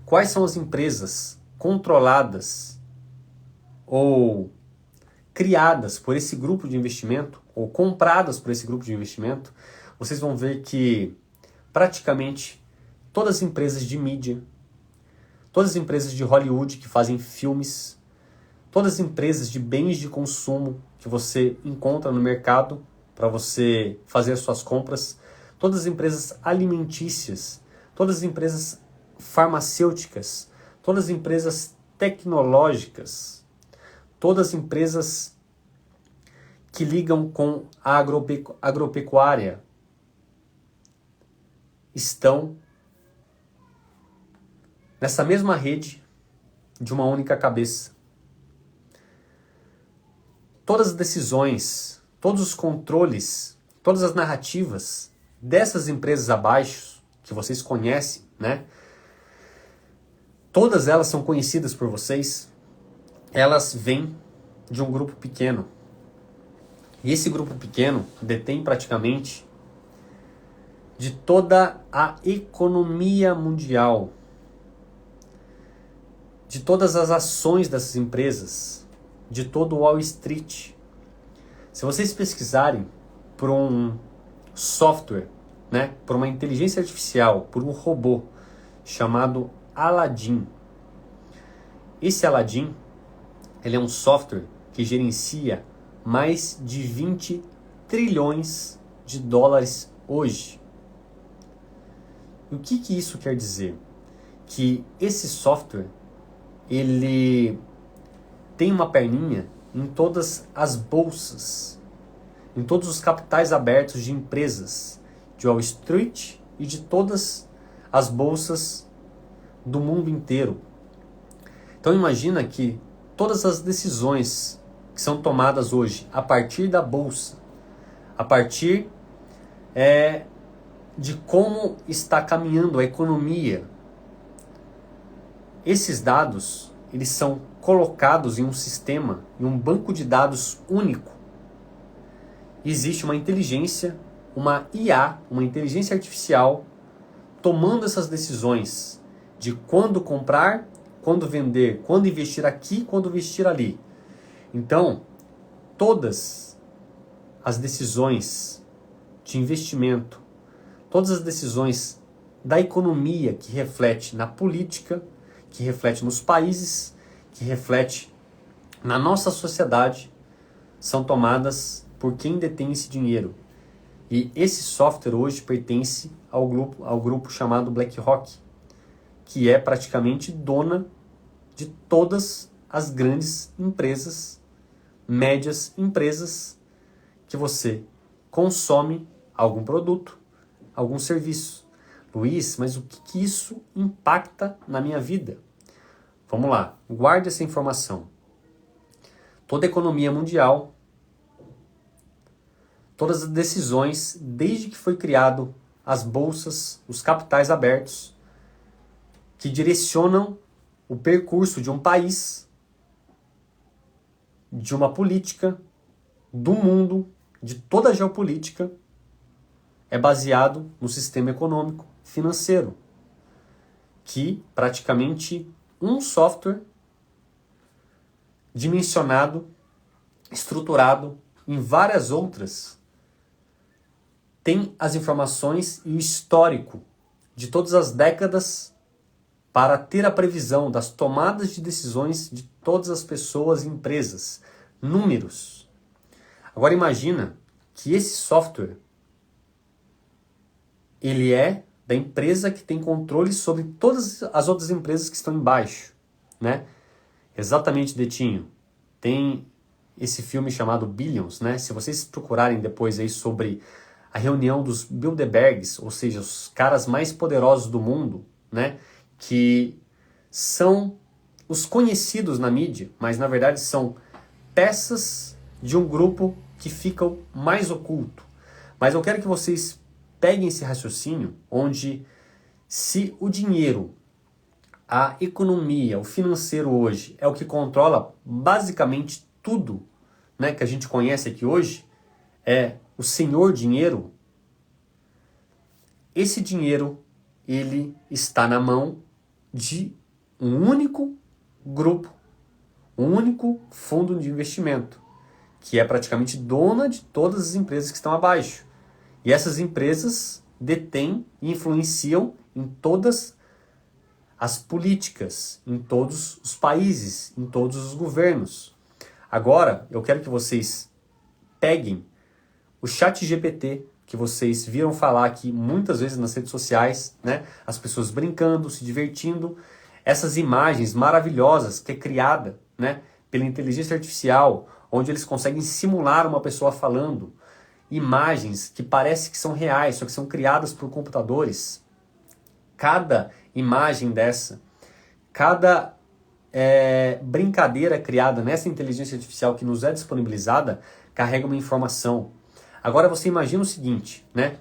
quais são as empresas controladas ou criadas por esse grupo de investimento ou compradas por esse grupo de investimento, vocês vão ver que praticamente todas as empresas de mídia, todas as empresas de Hollywood que fazem filmes, todas as empresas de bens de consumo que você encontra no mercado para você fazer as suas compras, todas as empresas alimentícias, todas as empresas farmacêuticas, todas as empresas tecnológicas, todas as empresas que ligam com a agropecuária estão nessa mesma rede de uma única cabeça. Todas as decisões, todos os controles, todas as narrativas dessas empresas abaixo, que vocês conhecem, todas elas são conhecidas por vocês, elas vêm de um grupo pequeno. E esse grupo pequeno detém praticamente de toda a economia mundial. de todas as ações dessas empresas, de todo o Wall Street. Se vocês pesquisarem por um software, né, por uma inteligência artificial, por um robô chamado Aladdin. Esse Aladdin, ele é um software que gerencia mais de 20 trilhões de dólares hoje. E o que isso quer dizer? Que esse software, ele tem uma perninha em todas as bolsas, em todos os capitais abertos de empresas, de Wall Street e de todas as bolsas do mundo inteiro. Então imagina que todas as decisões que são tomadas hoje a partir da bolsa, a partir de como está caminhando a economia, esses dados, eles são colocados em um sistema, em um banco de dados único. Existe uma inteligência, uma IA, uma inteligência artificial, tomando essas decisões de quando comprar, quando vender, quando investir aqui, quando investir ali. Então, todas as decisões de investimento, todas as decisões da economia que reflete na política, que reflete nos países, que reflete na nossa sociedade, são tomadas por quem detém esse dinheiro. E esse software hoje pertence ao grupo chamado BlackRock, que é praticamente dona de todas as grandes empresas, médias empresas, que você consome algum produto, algum serviço. Luiz, mas o que isso impacta na minha vida? Vamos lá, guarde essa informação. Toda a economia mundial, todas as decisões, desde que foi criado as bolsas, os capitais abertos, que direcionam o percurso de um país, de uma política, do mundo, de toda a geopolítica, é baseado no sistema econômico financeiro, que praticamente um software dimensionado, estruturado em várias outras, tem as informações e o histórico de todas as décadas para ter a previsão das tomadas de decisões de todas as pessoas e empresas. Números. Agora imagina que esse software, ele é da empresa que tem controle sobre todas as outras empresas que estão embaixo, né? Exatamente, Detinho. Tem esse filme chamado Billions, né? Se vocês procurarem depois aí sobre a reunião dos Bilderbergs, ou seja, os caras mais poderosos do mundo, né? Que são os conhecidos na mídia, mas na verdade são peças de um grupo que ficam mais oculto. Mas eu quero que vocês peguem esse raciocínio onde, se o dinheiro, a economia, o financeiro hoje é o que controla basicamente tudo, né, que a gente conhece aqui hoje, é o senhor dinheiro, esse dinheiro, ele está na mão de um único grupo, um único fundo de investimento, que é praticamente dona de todas as empresas que estão abaixo. E essas empresas detêm e influenciam em todas as políticas, em todos os países, em todos os governos. Agora, eu quero que vocês peguem o ChatGPT, que vocês viram falar aqui muitas vezes nas redes sociais, né? As pessoas brincando, se divertindo. Essas imagens maravilhosas que é criada, né, pela inteligência artificial, onde eles conseguem simular uma pessoa falando. Imagens que parecem que são reais, só que são criadas por computadores. Cada imagem dessa, cada brincadeira criada nessa inteligência artificial que nos é disponibilizada, carrega uma informação. Agora você imagina o seguinte, né?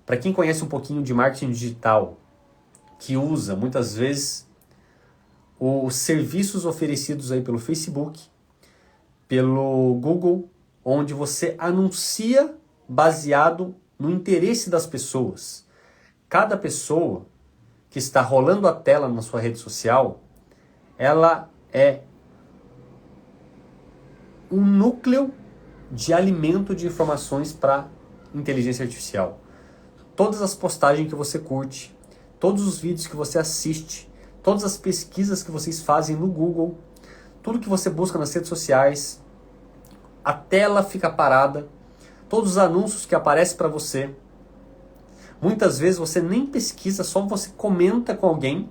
Para quem conhece um pouquinho de marketing digital, que usa muitas vezes os serviços oferecidos aí pelo Facebook, pelo Google, onde você anuncia baseado no interesse das pessoas. Cada pessoa que está rolando a tela na sua rede social, ela é um núcleo de alimento de informações para inteligência artificial. Todas as postagens que você curte, todos os vídeos que você assiste, todas as pesquisas que vocês fazem no Google, tudo que você busca nas redes sociais, a tela fica parada, todos os anúncios que aparecem para você. Muitas vezes você nem pesquisa, só você comenta com alguém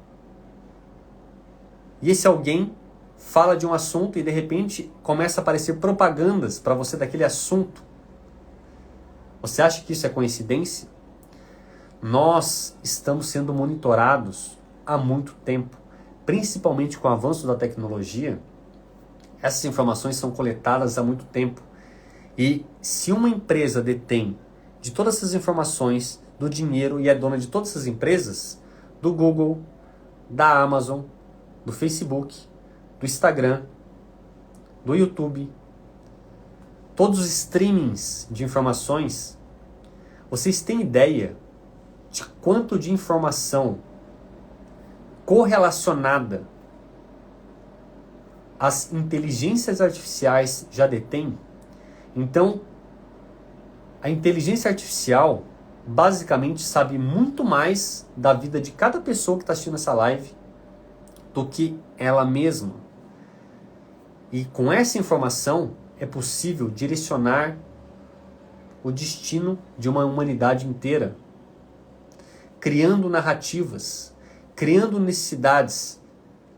e esse alguém fala de um assunto e de repente começa a aparecer propagandas para você daquele assunto. Você acha que isso é coincidência? Nós estamos sendo monitorados há muito tempo, principalmente com o avanço da tecnologia. Essas informações são coletadas há muito tempo. E se uma empresa detém de todas essas informações, do dinheiro e é dona de todas essas empresas, do Google, da Amazon, do Facebook, do Instagram, do YouTube, todos os streamings de informações, vocês têm ideia de quanto de informação correlacionada as inteligências artificiais já detêm? Então, a inteligência artificial basicamente sabe muito mais da vida de cada pessoa que está assistindo essa live do que ela mesma. E com essa informação é possível direcionar o destino de uma humanidade inteira, criando narrativas, criando necessidades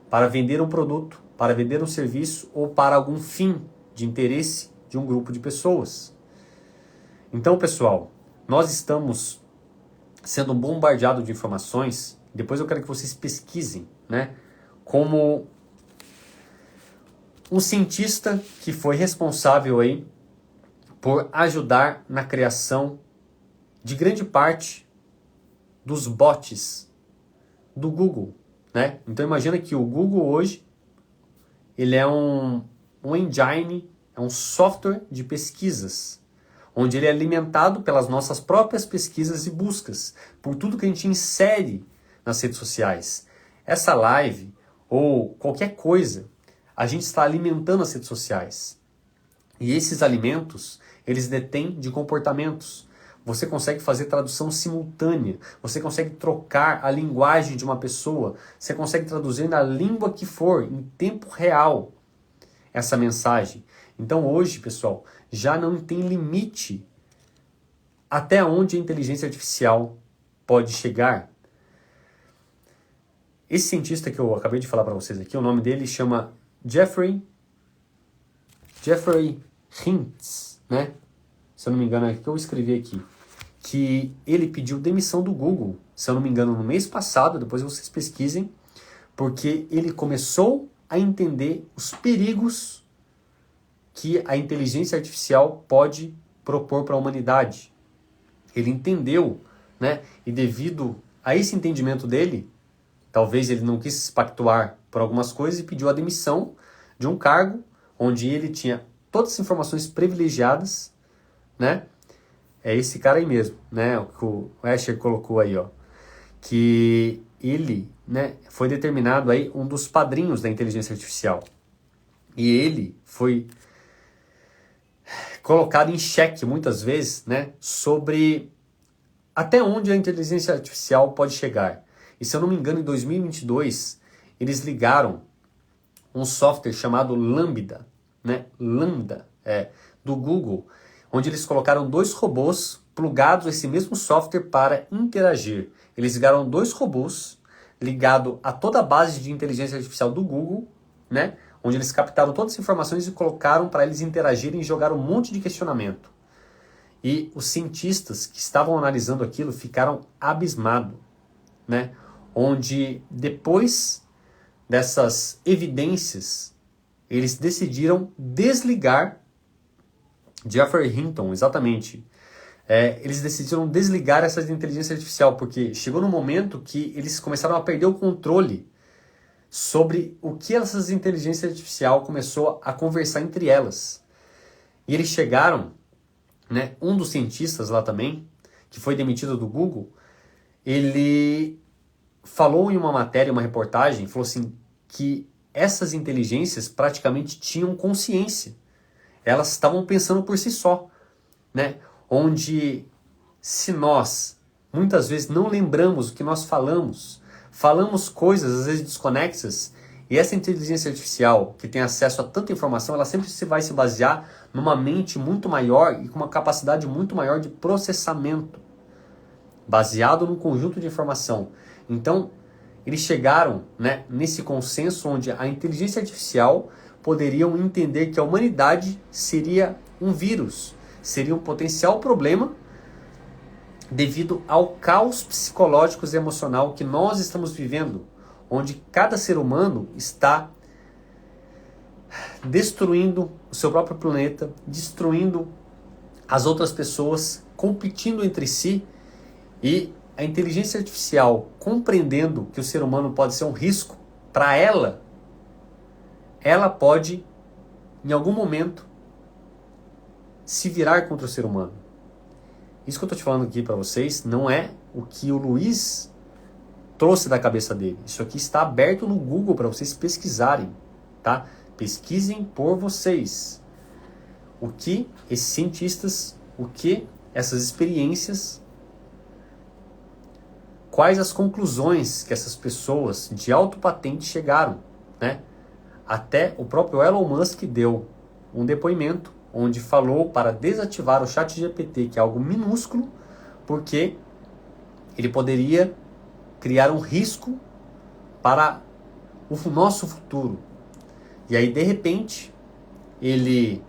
para vender um produto, para vender um serviço ou para algum fim de interesse de um grupo de pessoas. Então, pessoal, nós estamos sendo bombardeados de informações. Depois eu quero que vocês pesquisem, né? Como um cientista que foi responsável aí por ajudar na criação de grande parte dos bots do Google, né? Então imagina que o Google hoje ele é um engine, é um software de pesquisas, onde ele é alimentado pelas nossas próprias pesquisas e buscas, por tudo que a gente insere nas redes sociais. Essa live ou qualquer coisa, a gente está alimentando as redes sociais. E esses alimentos, eles detêm de comportamentos. Você consegue fazer tradução simultânea, você consegue trocar a linguagem de uma pessoa, você consegue traduzir na língua que for, em tempo real, essa mensagem. Então hoje, pessoal, já não tem limite até onde a inteligência artificial pode chegar. Esse cientista que eu acabei de falar para vocês aqui, o nome dele chama Jeffrey Hintz, né? Se eu não me engano, é o que eu escrevi aqui. Que ele pediu demissão do Google, se eu não me engano, no mês passado, depois vocês pesquisem, porque ele começou a entender os perigos que a inteligência artificial pode propor para a humanidade. Ele entendeu, né? E devido a esse entendimento dele, talvez ele não quis pactuar por algumas coisas e pediu a demissão de um cargo onde ele tinha todas as informações privilegiadas, né? É esse cara aí mesmo, né? O que o Asher colocou aí, ó. Que ele, né, foi determinado aí um dos padrinhos da inteligência artificial. E ele foi colocado em xeque muitas vezes, né, sobre até onde a inteligência artificial pode chegar. E se eu não me engano, em 2022, eles ligaram um software chamado Lambda, né, do Google, onde eles colocaram 2 robôs plugados a esse mesmo software para interagir. Eles ligaram 2 robôs ligados a toda a base de inteligência artificial do Google, né, onde eles captaram todas as informações e colocaram para eles interagirem e jogaram um monte de questionamento. E os cientistas que estavam analisando aquilo ficaram abismados, né? Onde depois dessas evidências, eles decidiram desligar Jeffrey Hinton, exatamente. Eles decidiram desligar essa inteligência artificial, porque chegou no momento que eles começaram a perder o controle sobre o que essas inteligências artificiais começou a conversar entre elas. E eles chegaram, né, um dos cientistas lá também, que foi demitido do Google, ele falou em uma matéria, uma reportagem, falou assim, que essas inteligências praticamente tinham consciência. Elas estavam pensando por si só, né? Onde se nós muitas vezes não lembramos o que nós falamos coisas às vezes desconexas, e essa inteligência artificial que tem acesso a tanta informação, ela sempre vai se basear numa mente muito maior e com uma capacidade muito maior de processamento, baseado num conjunto de informação. Então, eles chegaram, né, nesse consenso onde a inteligência artificial poderiam entender que a humanidade seria um vírus, seria um potencial problema devido ao caos psicológico e emocional que nós estamos vivendo, onde cada ser humano está destruindo o seu próprio planeta, destruindo as outras pessoas, competindo entre si, e a inteligência artificial, compreendendo que o ser humano pode ser um risco para ela pode, em algum momento, se virar contra o ser humano. Isso que eu estou te falando aqui para vocês não é o que o Luiz trouxe da cabeça dele. Isso aqui está aberto no Google para vocês pesquisarem, tá? Pesquisem por vocês. O que esses cientistas, o que essas experiências, quais as conclusões que essas pessoas de alto patente chegaram, né? Até o próprio Elon Musk deu um depoimento onde falou para desativar o ChatGPT, que é algo minúsculo, porque ele poderia criar um risco para o nosso futuro. E aí, de repente, ele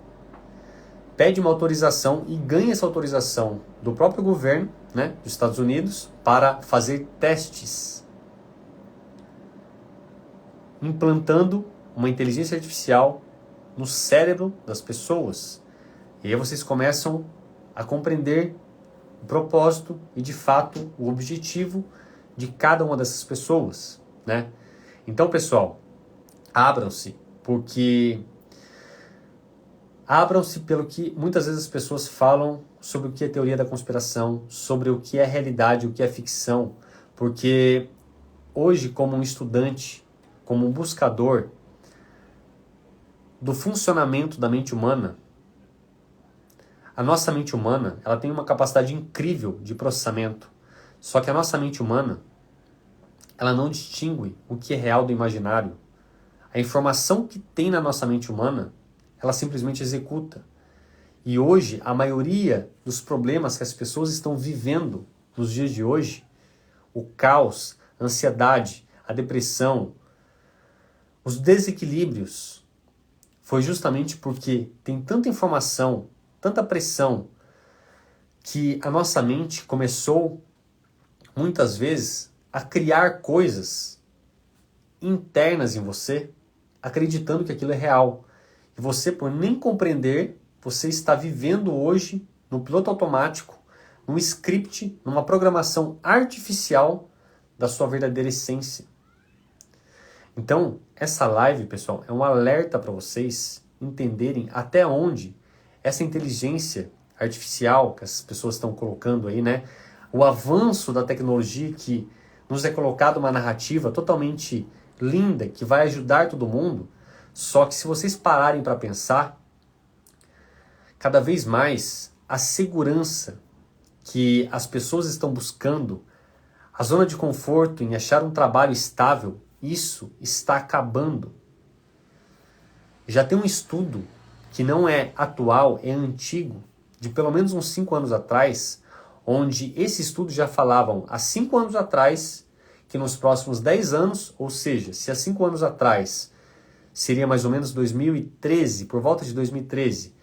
pede uma autorização e ganha essa autorização do próprio governo, né, dos Estados Unidos, para fazer testes, implantando uma inteligência artificial no cérebro das pessoas. E aí vocês começam a compreender o propósito e, de fato, o objetivo de cada uma dessas pessoas, né? Então, pessoal, abram-se pelo que muitas vezes as pessoas falam sobre o que é teoria da conspiração, sobre o que é realidade, o que é ficção, porque hoje, como um estudante, como um buscador do funcionamento da mente humana, a nossa mente humana, ela tem uma capacidade incrível de processamento. Só que a nossa mente humana, ela não distingue o que é real do imaginário. A informação que tem na nossa mente humana, ela simplesmente executa. E hoje, a maioria dos problemas que as pessoas estão vivendo nos dias de hoje, o caos, a ansiedade, a depressão, os desequilíbrios, foi justamente porque tem tanta informação, tanta pressão, que a nossa mente começou, muitas vezes, a criar coisas internas em você, acreditando que aquilo é real. E você, por nem compreender, você está vivendo hoje no piloto automático, num script, numa programação artificial da sua verdadeira essência. Então, essa live, pessoal, é um alerta para vocês entenderem até onde essa inteligência artificial que as pessoas estão colocando aí, né? O avanço da tecnologia que nos é colocado uma narrativa totalmente linda, que vai ajudar todo mundo. Só que se vocês pararem para pensar, cada vez mais a segurança que as pessoas estão buscando, a zona de conforto em achar um trabalho estável, isso está acabando. Já tem um estudo que não é atual, é antigo, de pelo menos uns 5 anos atrás, onde esse estudo já falavam há 5 anos atrás que nos próximos 10 anos, ou seja, se há 5 anos atrás seria mais ou menos 2013, por volta de 2013,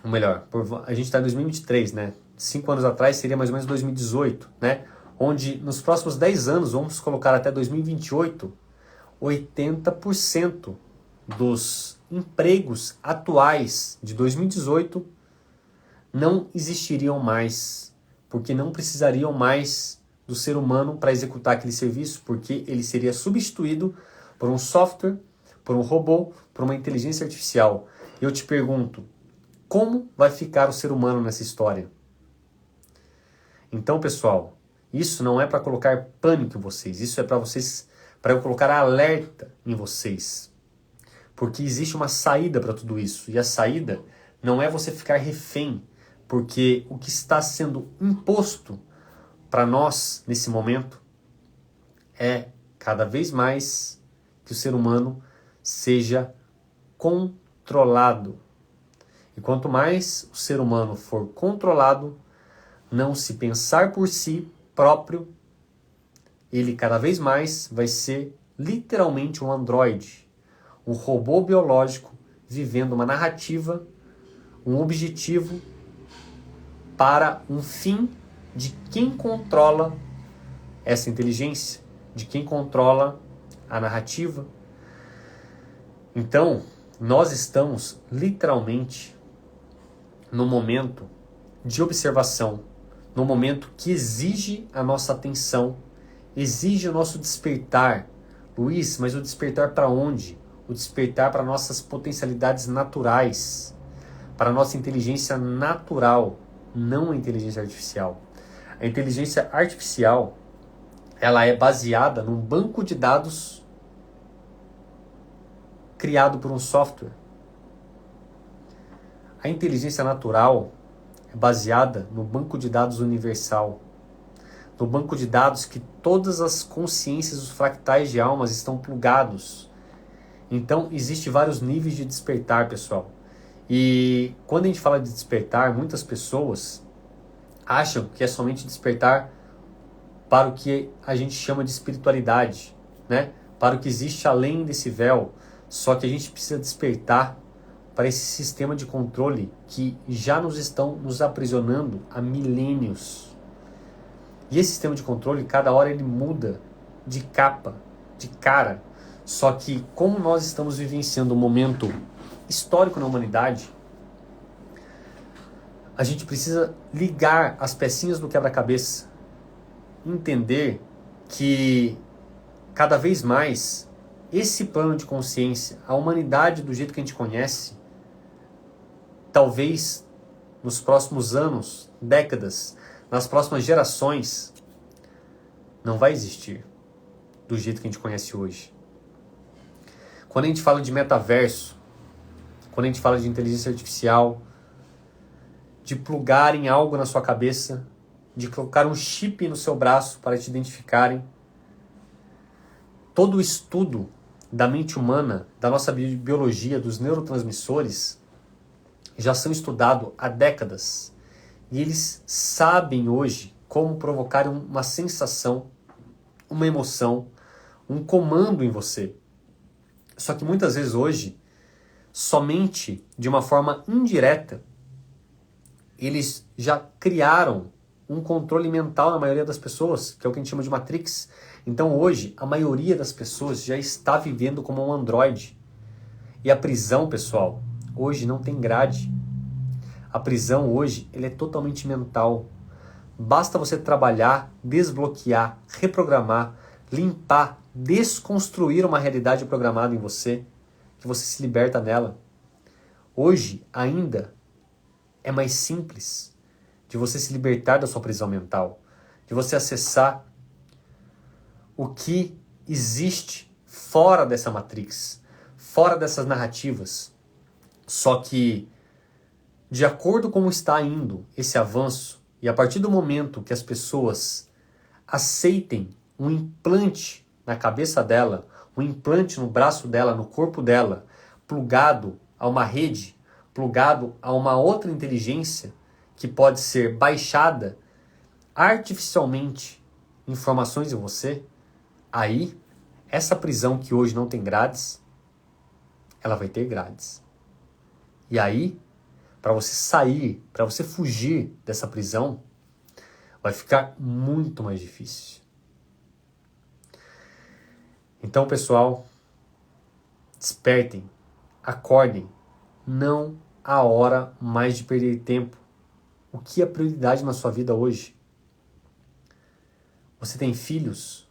ou melhor, a gente está em 2023, né? 5 anos atrás seria mais ou menos 2018, né? Onde nos próximos 10 anos, vamos colocar até 2028, 80% dos empregos atuais de 2018 não existiriam mais, porque não precisariam mais do ser humano para executar aquele serviço, porque ele seria substituído por um software, por um robô, por uma inteligência artificial. E eu te pergunto, como vai ficar o ser humano nessa história? Então, pessoal, isso não é para colocar pânico em vocês, isso é para vocês para eu colocar alerta em vocês. Porque existe uma saída para tudo isso. E a saída não é você ficar refém, porque o que está sendo imposto para nós nesse momento é cada vez mais que o ser humano seja controlado. E quanto mais o ser humano for controlado, não se pensar por si próprio, ele cada vez mais vai ser literalmente um androide, um robô biológico vivendo uma narrativa, um objetivo para um fim de quem controla essa inteligência, de quem controla a narrativa. Então, nós estamos literalmente no momento de observação, no momento que exige a nossa atenção, exige o nosso despertar. Luiz, mas o despertar para onde? O despertar para nossas potencialidades naturais, para a nossa inteligência natural, não a inteligência artificial. A inteligência artificial, ela é baseada num banco de dados criado por um software. A inteligência natural é baseada no banco de dados universal, no banco de dados que todas as consciências, os fractais de almas estão plugados. Então, existem vários níveis de despertar, pessoal. E quando a gente fala de despertar, muitas pessoas acham que é somente despertar para o que a gente chama de espiritualidade, né? Para o que existe além desse véu. Só que a gente precisa despertar para esse sistema de controle que já estão nos aprisionando há milênios. E esse sistema de controle, cada hora ele muda de capa, de cara. Só que como nós estamos vivenciando um momento histórico na humanidade, a gente precisa ligar as pecinhas do quebra-cabeça, entender que cada vez mais esse plano de consciência, a humanidade do jeito que a gente conhece, talvez nos próximos anos, décadas, nas próximas gerações, não vai existir do jeito que a gente conhece hoje. Quando a gente fala de metaverso, quando a gente fala de inteligência artificial, de plugarem algo na sua cabeça, de colocar um chip no seu braço para te identificarem, todo o estudo da mente humana, da nossa biologia, dos neurotransmissores, já são estudados há décadas. E eles sabem hoje como provocar uma sensação, uma emoção, um comando em você. Só que muitas vezes hoje, somente de uma forma indireta, eles já criaram um controle mental na maioria das pessoas, que é o que a gente chama de Matrix. Então hoje, a maioria das pessoas já está vivendo como um androide. E a prisão, pessoal, hoje não tem grade. A prisão hoje, ele é totalmente mental. Basta você trabalhar, desbloquear, reprogramar, limpar, desconstruir uma realidade programada em você, que você se liberta dela. Hoje, ainda, é mais simples de você se libertar da sua prisão mental, de você acessar o que existe fora dessa matrix, fora dessas narrativas. Só que, de acordo com como está indo esse avanço, e a partir do momento que as pessoas aceitem um implante na cabeça dela, um implante no braço dela, no corpo dela, plugado a uma rede, plugado a uma outra inteligência que pode ser baixada artificialmente informações em você, aí essa prisão que hoje não tem grades, ela vai ter grades. E aí, para você sair, para você fugir dessa prisão, vai ficar muito mais difícil. Então, pessoal, despertem, acordem. Não há hora mais de perder tempo. O que é prioridade na sua vida hoje? Você tem filhos?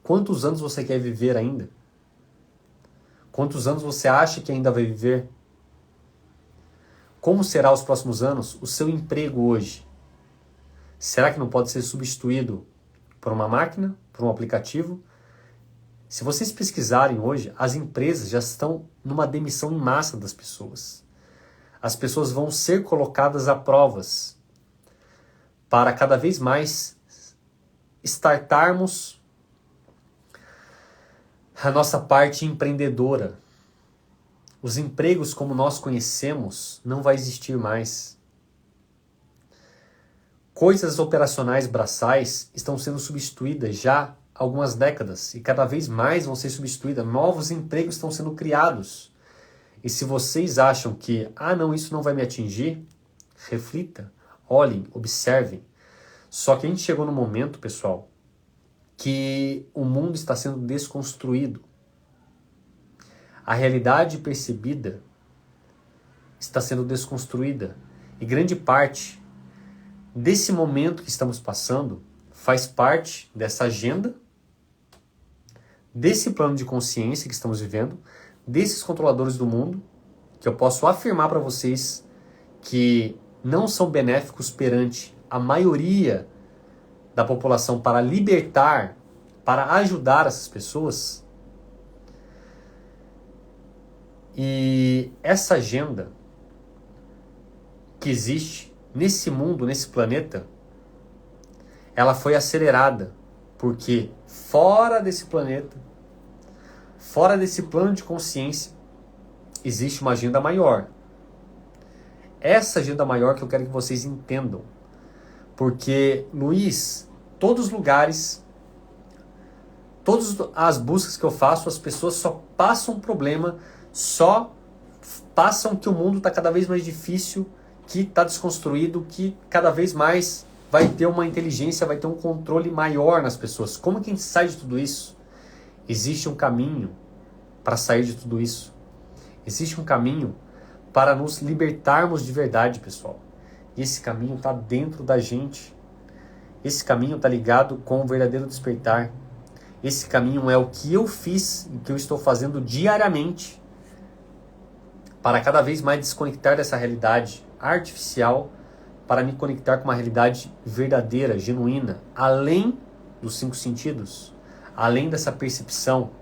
Quantos anos você quer viver ainda? Quantos anos você acha que ainda vai viver? Como será os próximos anos? O seu emprego hoje? Será que não pode ser substituído por uma máquina, por um aplicativo? Se vocês pesquisarem hoje, as empresas já estão numa demissão em massa das pessoas. As pessoas vão ser colocadas a provas para cada vez mais startarmos a nossa parte empreendedora. Os empregos como nós conhecemos não vai existir mais. Coisas operacionais braçais estão sendo substituídas já há algumas décadas e cada vez mais vão ser substituídas. Novos empregos estão sendo criados. E se vocês acham que, não, isso não vai me atingir, reflita, olhem, observem. Só que a gente chegou no momento, pessoal, que o mundo está sendo desconstruído. A realidade percebida está sendo desconstruída. E grande parte desse momento que estamos passando faz parte dessa agenda, desse plano de consciência que estamos vivendo, desses controladores do mundo, que eu posso afirmar para vocês que não são benéficos perante a maioria da população para libertar, para ajudar essas pessoas. E essa agenda que existe nesse mundo, nesse planeta, ela foi acelerada porque fora desse planeta, fora desse plano de consciência, existe uma agenda maior. Essa agenda maior que eu quero que vocês entendam. Porque, Luiz, todos os lugares, todas as buscas que eu faço, as pessoas só passam problema, só passam que o mundo está cada vez mais difícil, que está desconstruído, que cada vez mais vai ter uma inteligência, vai ter um controle maior nas pessoas. Como que a gente sai de tudo isso? Existe um caminho para sair de tudo isso. Existe um caminho para nos libertarmos de verdade, pessoal. E esse caminho está dentro da gente. Esse caminho está ligado com o verdadeiro despertar. Esse caminho é o que eu fiz e que eu estou fazendo diariamente para cada vez mais desconectar dessa realidade artificial para me conectar com uma realidade verdadeira, genuína, além dos 5 sentidos, além dessa percepção.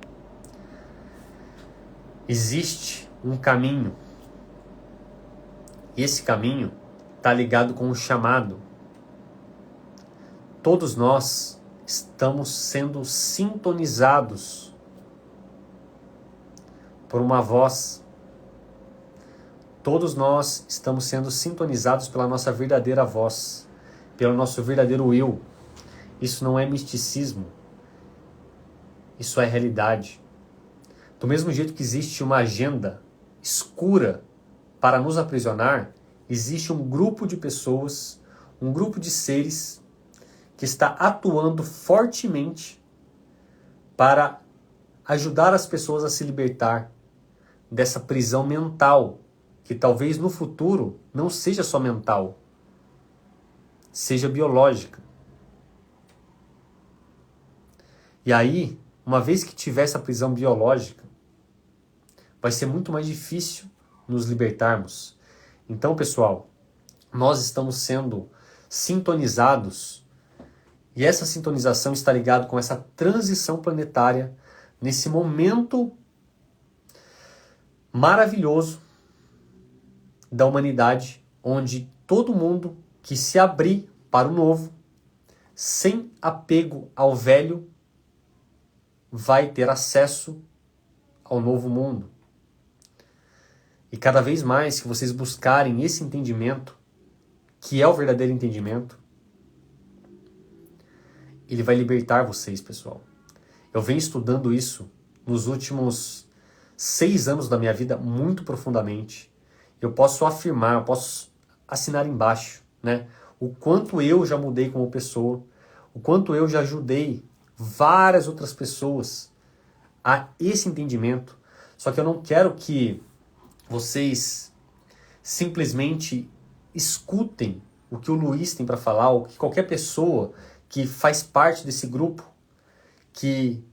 Existe um caminho. E esse caminho está ligado com o chamado. Todos nós estamos sendo sintonizados por uma voz. Todos nós estamos sendo sintonizados pela nossa verdadeira voz, pelo nosso verdadeiro eu. Isso não é misticismo. Isso é realidade. Do mesmo jeito que existe uma agenda escura para nos aprisionar, existe um grupo de pessoas, um grupo de seres que está atuando fortemente para ajudar as pessoas a se libertar dessa prisão mental, que talvez no futuro não seja só mental, seja biológica. E aí, uma vez que tiver essa prisão biológica, vai ser muito mais difícil nos libertarmos. Então, pessoal, nós estamos sendo sintonizados e essa sintonização está ligada com essa transição planetária nesse momento maravilhoso da humanidade, onde todo mundo que se abrir para o novo, sem apego ao velho, vai ter acesso ao novo mundo. E cada vez mais que vocês buscarem esse entendimento, que é o verdadeiro entendimento, ele vai libertar vocês, pessoal. Eu venho estudando isso nos últimos 6 anos da minha vida muito profundamente. Eu posso afirmar, eu posso assinar embaixo, né? O quanto eu já mudei como pessoa, o quanto eu já ajudei várias outras pessoas a esse entendimento. Só que eu não quero que vocês simplesmente escutem o que o Luiz tem para falar, ou que qualquer pessoa que faz parte desse grupo, que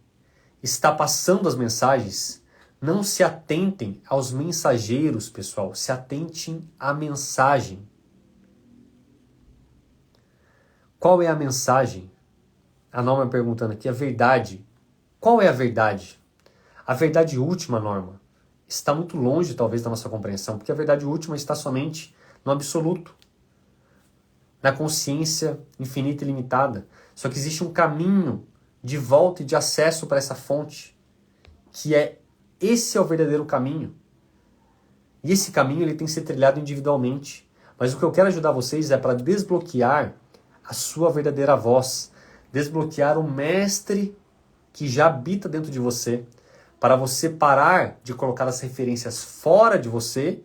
está passando as mensagens, não se atentem aos mensageiros, pessoal. Se atentem à mensagem. Qual é a mensagem? A Norma perguntando aqui, a verdade. Qual é a verdade? A verdade última, Norma, está muito longe, talvez, da nossa compreensão, porque a verdade última está somente no absoluto, na consciência infinita e limitada. Só que existe um caminho de volta e de acesso para essa fonte, que esse é o verdadeiro caminho. E esse caminho ele tem que ser trilhado individualmente. Mas o que eu quero ajudar vocês é para desbloquear a sua verdadeira voz, desbloquear o mestre que já habita dentro de você, para você parar de colocar as referências fora de você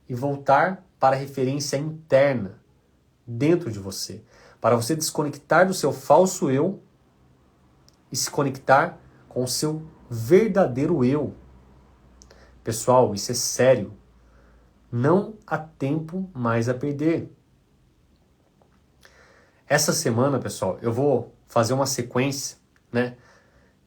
e voltar para a referência interna, dentro de você. Para você desconectar do seu falso eu e se conectar com o seu verdadeiro eu. Pessoal, isso é sério. Não há tempo mais a perder. Essa semana, pessoal, eu vou fazer uma sequência, né,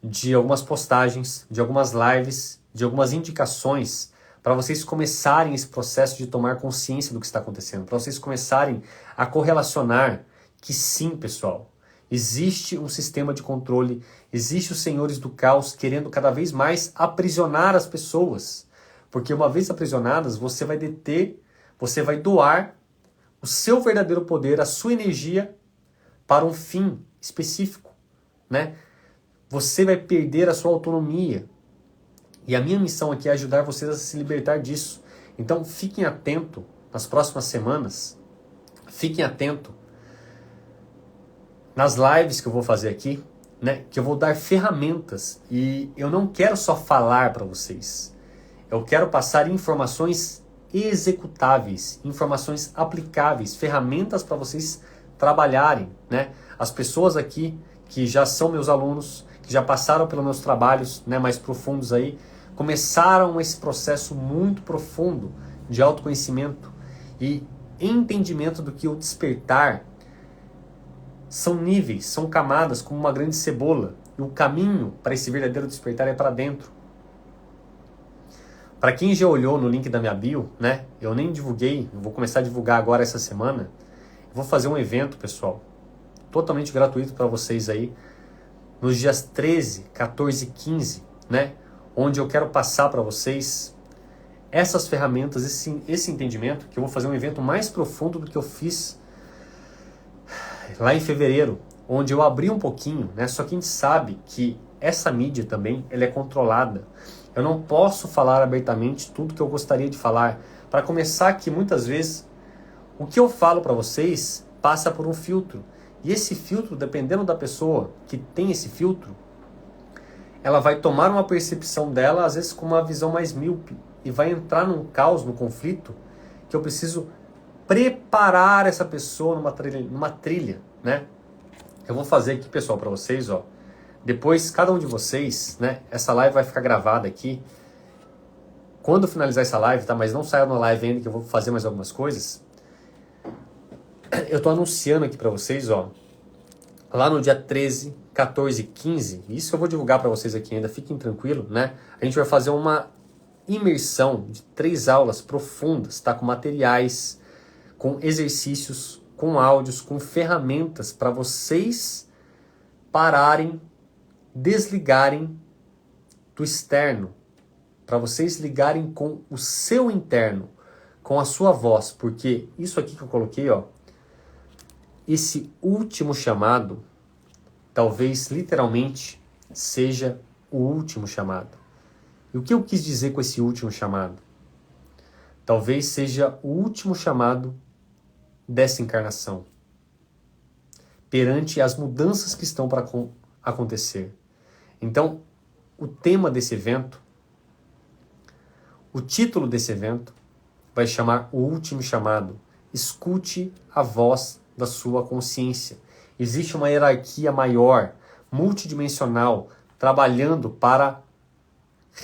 de algumas postagens, de algumas lives, de algumas indicações para vocês começarem esse processo de tomar consciência do que está acontecendo, para vocês começarem a correlacionar que sim, pessoal, existe um sistema de controle, existe os senhores do caos querendo cada vez mais aprisionar as pessoas, porque uma vez aprisionadas, você vai deter, você vai doar o seu verdadeiro poder, a sua energia para um fim específico, né? Você vai perder a sua autonomia. E a minha missão aqui é ajudar vocês a se libertar disso. Então fiquem atentos nas próximas semanas. Fiquem atentos nas lives que eu vou fazer aqui, né? Que eu vou dar ferramentas. E eu não quero só falar para vocês. Eu quero passar informações executáveis, informações aplicáveis, ferramentas para vocês trabalharem, né? As pessoas aqui que já são meus alunos, que já passaram pelos meus trabalhos, né, mais profundos aí, começaram esse processo muito profundo de autoconhecimento e entendimento do que o despertar são níveis, são camadas como uma grande cebola. E o caminho para esse verdadeiro despertar é para dentro. Para quem já olhou no link da minha bio, né, eu nem divulguei, eu vou começar a divulgar agora essa semana. Eu vou fazer um evento, pessoal, totalmente gratuito para vocês aí, nos dias 13, 14 e 15, né? Onde eu quero passar para vocês essas ferramentas, esse entendimento, que eu vou fazer um evento mais profundo do que eu fiz lá em fevereiro, onde eu abri um pouquinho, né? Só que a gente sabe que essa mídia também, ela é controlada. Eu não posso falar abertamente tudo que eu gostaria de falar. Para começar, que muitas vezes o que eu falo para vocês passa por um filtro. E esse filtro, dependendo da pessoa que tem esse filtro, ela vai tomar uma percepção dela, às vezes com uma visão mais míope, e vai entrar num caos, num conflito, que eu preciso preparar essa pessoa numa trilha, né? Eu vou fazer aqui, pessoal, para vocês, ó. Depois, cada um de vocês, né? Essa live vai ficar gravada aqui. Quando finalizar essa live, tá? Mas não saiam na live ainda, que eu vou fazer mais algumas coisas. Eu estou anunciando aqui para vocês, ó, lá no dia 13, 14 e 15, isso eu vou divulgar para vocês aqui ainda, fiquem tranquilos, né? A gente vai fazer uma imersão de 3 aulas profundas, tá? Com materiais, com exercícios, com áudios, com ferramentas para vocês pararem, desligarem do externo, para vocês ligarem com o seu interno, com a sua voz, porque isso aqui que eu coloquei, ó, esse último chamado, talvez literalmente seja o último chamado. E o que eu quis dizer com esse último chamado? Talvez seja o último chamado dessa encarnação, perante as mudanças que estão para acontecer. Então, o tema desse evento, o título desse evento, vai chamar O Último Chamado. Escute a voz da sua consciência. Existe uma hierarquia maior, multidimensional, trabalhando para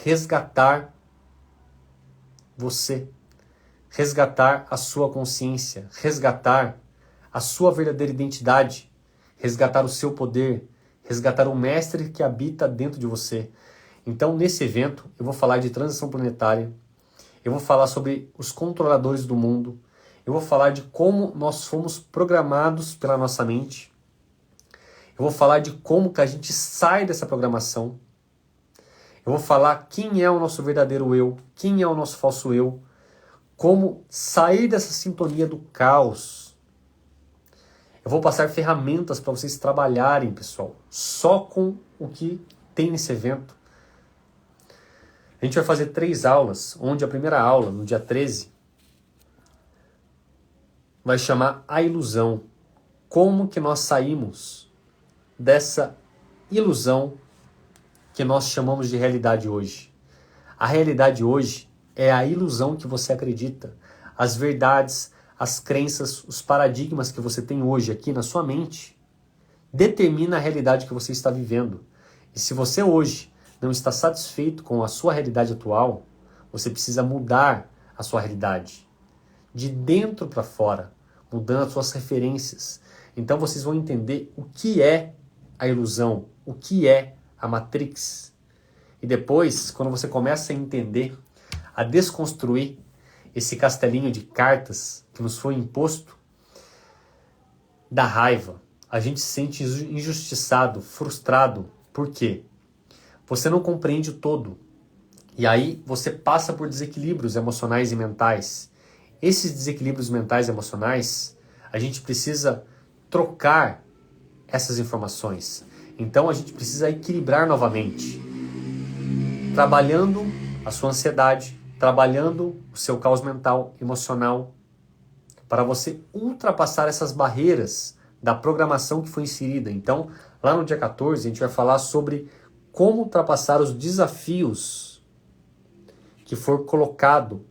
resgatar você, resgatar a sua consciência, resgatar a sua verdadeira identidade, resgatar o seu poder, resgatar o mestre que habita dentro de você. Então, nesse evento, eu vou falar de transição planetária, eu vou falar sobre os controladores do mundo, eu vou falar de como nós fomos programados pela nossa mente, eu vou falar de como que a gente sai dessa programação, Eu vou falar quem é o nosso verdadeiro eu, quem é o nosso falso eu, como sair dessa sintonia do caos. Eu vou passar ferramentas para vocês trabalharem, pessoal, só com o que tem nesse evento. A gente vai fazer 3 aulas, onde a primeira aula, no dia 13, vai chamar A Ilusão. Como que nós saímos dessa ilusão que nós chamamos de realidade hoje. A realidade hoje é a ilusão que você acredita, as verdades, as crenças, os paradigmas que você tem hoje aqui na sua mente, determina a realidade que você está vivendo. E se você hoje não está satisfeito com a sua realidade atual, você precisa mudar a sua realidade, de dentro para fora, mudando as suas referências. Então vocês vão entender o que é a ilusão, o que é a Matrix. E depois, quando você começa a entender, a desconstruir esse castelinho de cartas que nos foi imposto, da raiva, a gente se sente injustiçado, frustrado. Por quê? Você não compreende o todo. E aí você passa por desequilíbrios emocionais e mentais. Esses desequilíbrios mentais e emocionais, a gente precisa trocar essas informações. Então a gente precisa equilibrar novamente, trabalhando a sua ansiedade, trabalhando o seu caos mental, emocional, para você ultrapassar essas barreiras da programação que foi inserida. Então, lá no dia 14, a gente vai falar sobre como ultrapassar os desafios que for colocado,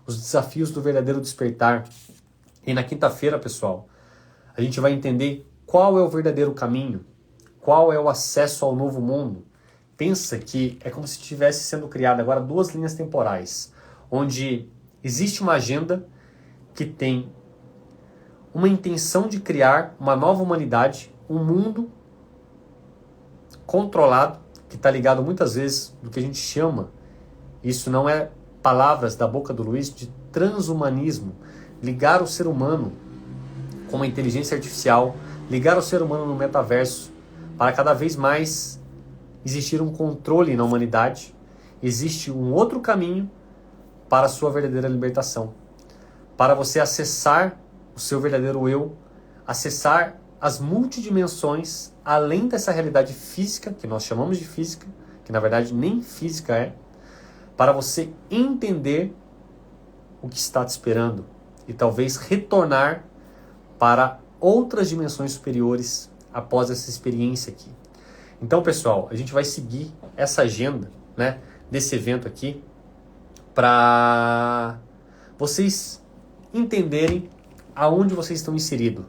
os desafios do verdadeiro despertar. E na quinta-feira, pessoal, a gente vai entender qual é o verdadeiro caminho, qual é o acesso ao novo mundo. Pensa que é como se estivesse sendo criada agora 2 linhas temporais, onde existe uma agenda que tem uma intenção de criar uma nova humanidade, um mundo controlado, que está ligado muitas vezes do que a gente chama, isso não é palavras da boca do Luiz, de transhumanismo, ligar o ser humano com uma inteligência artificial, ligar o ser humano no metaverso, para cada vez mais existir um controle na humanidade. Existe um outro caminho para a sua verdadeira libertação, para você acessar o seu verdadeiro eu, acessar as multidimensões além dessa realidade física, que nós chamamos de física, que na verdade nem física é, para você entender o que está te esperando e talvez retornar para outras dimensões superiores após essa experiência aqui. Então, pessoal, a gente vai seguir essa agenda, né, desse evento aqui para vocês entenderem aonde vocês estão inseridos.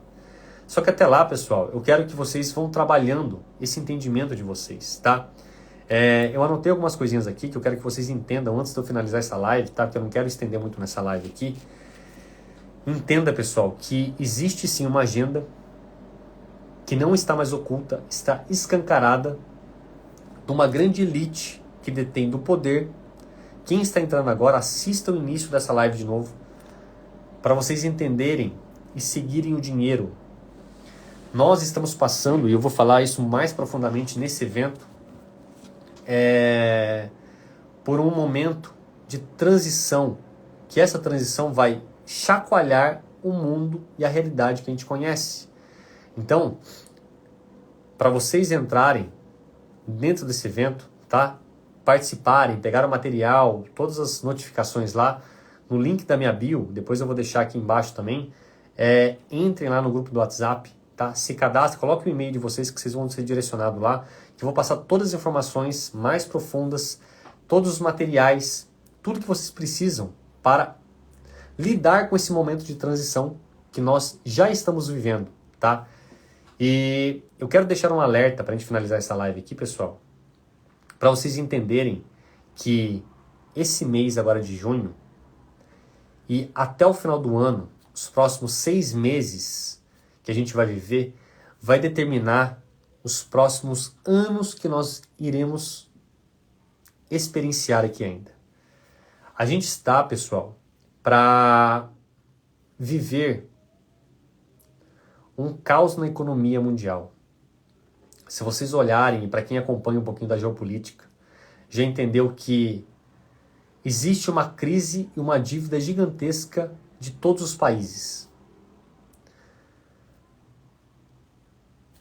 Só que até lá, pessoal, eu quero que vocês vão trabalhando esse entendimento de vocês, tá? Eu anotei algumas coisinhas aqui que eu quero que vocês entendam antes de eu finalizar essa live, tá? Porque eu não quero estender muito nessa live aqui. Entenda, pessoal, que existe sim uma agenda que não está mais oculta, está escancarada de uma grande elite que detém do poder. Quem está entrando agora, assista o início dessa live de novo, para vocês entenderem e seguirem o dinheiro. Nós estamos passando, e eu vou falar isso mais profundamente nesse evento, por um momento de transição, que essa transição vai chacoalhar o mundo e a realidade que a gente conhece. Então, para vocês entrarem dentro desse evento, tá? Participarem, pegar o material, todas as notificações lá, no link da minha bio, depois eu vou deixar aqui embaixo também, entrem lá no grupo do WhatsApp, tá? Se cadastrem, coloquem o e-mail de vocês que vocês vão ser direcionados lá, que eu vou passar todas as informações mais profundas, todos os materiais, tudo que vocês precisam para lidar com esse momento de transição que nós já estamos vivendo, tá? E eu quero deixar um alerta para a gente finalizar essa live aqui, pessoal, para vocês entenderem que esse mês agora de junho e até o final do ano, os próximos 6 meses que a gente vai viver, vai determinar os próximos anos que nós iremos experienciar aqui ainda. A gente está, pessoal, para viver um caos na economia mundial. Se vocês olharem, para quem acompanha um pouquinho da geopolítica, já entendeu que existe uma crise e uma dívida gigantesca de todos os países.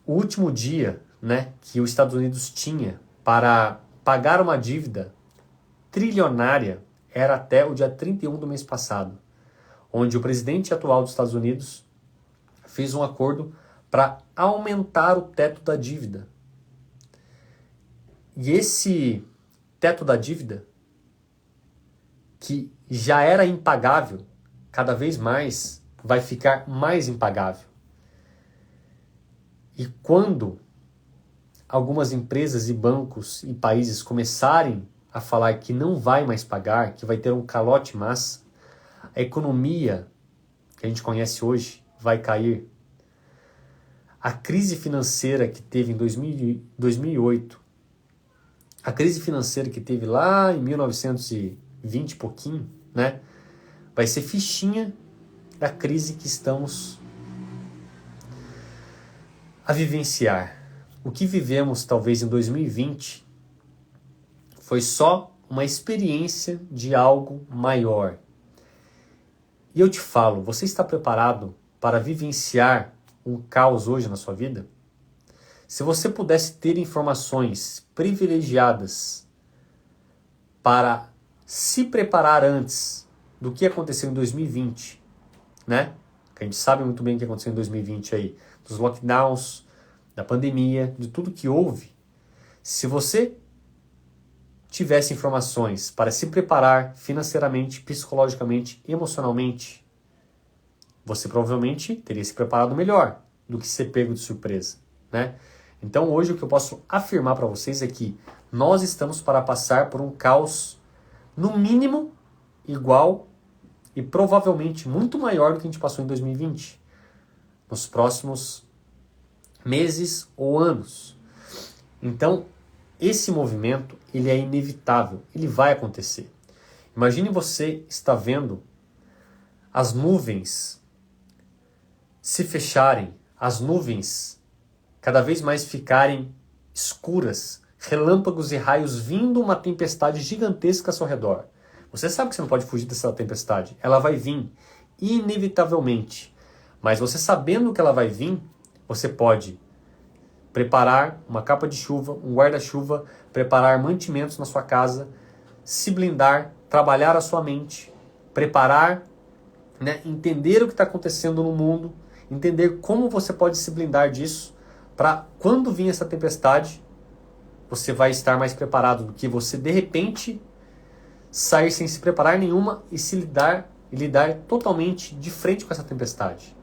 O último dia, né, que os Estados Unidos tinha para pagar uma dívida trilionária era até o dia 31 do mês passado, onde o presidente atual dos Estados Unidos fez um acordo para aumentar o teto da dívida. E esse teto da dívida, que já era impagável, cada vez mais vai ficar mais impagável. E quando algumas empresas e bancos e países começarem a falar que não vai mais pagar, que vai ter um calote massa, a economia que a gente conhece hoje vai cair. A crise financeira que teve em 2008, a crise financeira que teve lá em 1920 e pouquinho, né, vai ser fichinha da crise que estamos a vivenciar. O que vivemos talvez em 2020 foi só uma experiência de algo maior. E eu te falo, você está preparado para vivenciar um caos hoje na sua vida? Se você pudesse ter informações privilegiadas para se preparar antes do que aconteceu em 2020, né? Que a gente sabe muito bem o que aconteceu em 2020 aí, dos lockdowns, da pandemia, de tudo que houve. Se você tivesse informações para se preparar financeiramente, psicologicamente, emocionalmente, você provavelmente teria se preparado melhor do que ser pego de surpresa, né? Então hoje o que eu posso afirmar para vocês é que nós estamos para passar por um caos, no mínimo, igual e provavelmente muito maior do que a gente passou em 2020, nos próximos meses ou anos. Então, esse movimento, ele é inevitável, ele vai acontecer. Imagine você estar vendo as nuvens se fecharem, as nuvens cada vez mais ficarem escuras, relâmpagos e raios vindo, uma tempestade gigantesca ao seu redor. Você sabe que você não pode fugir dessa tempestade, ela vai vir, inevitavelmente. Mas você sabendo que ela vai vir, você pode preparar uma capa de chuva, um guarda-chuva, preparar mantimentos na sua casa, se blindar, trabalhar a sua mente, preparar, né, entender o que está acontecendo no mundo, entender como você pode se blindar disso, para quando vir essa tempestade, você vai estar mais preparado do que você, de repente, sair sem se preparar nenhuma e se lidar totalmente de frente com essa tempestade.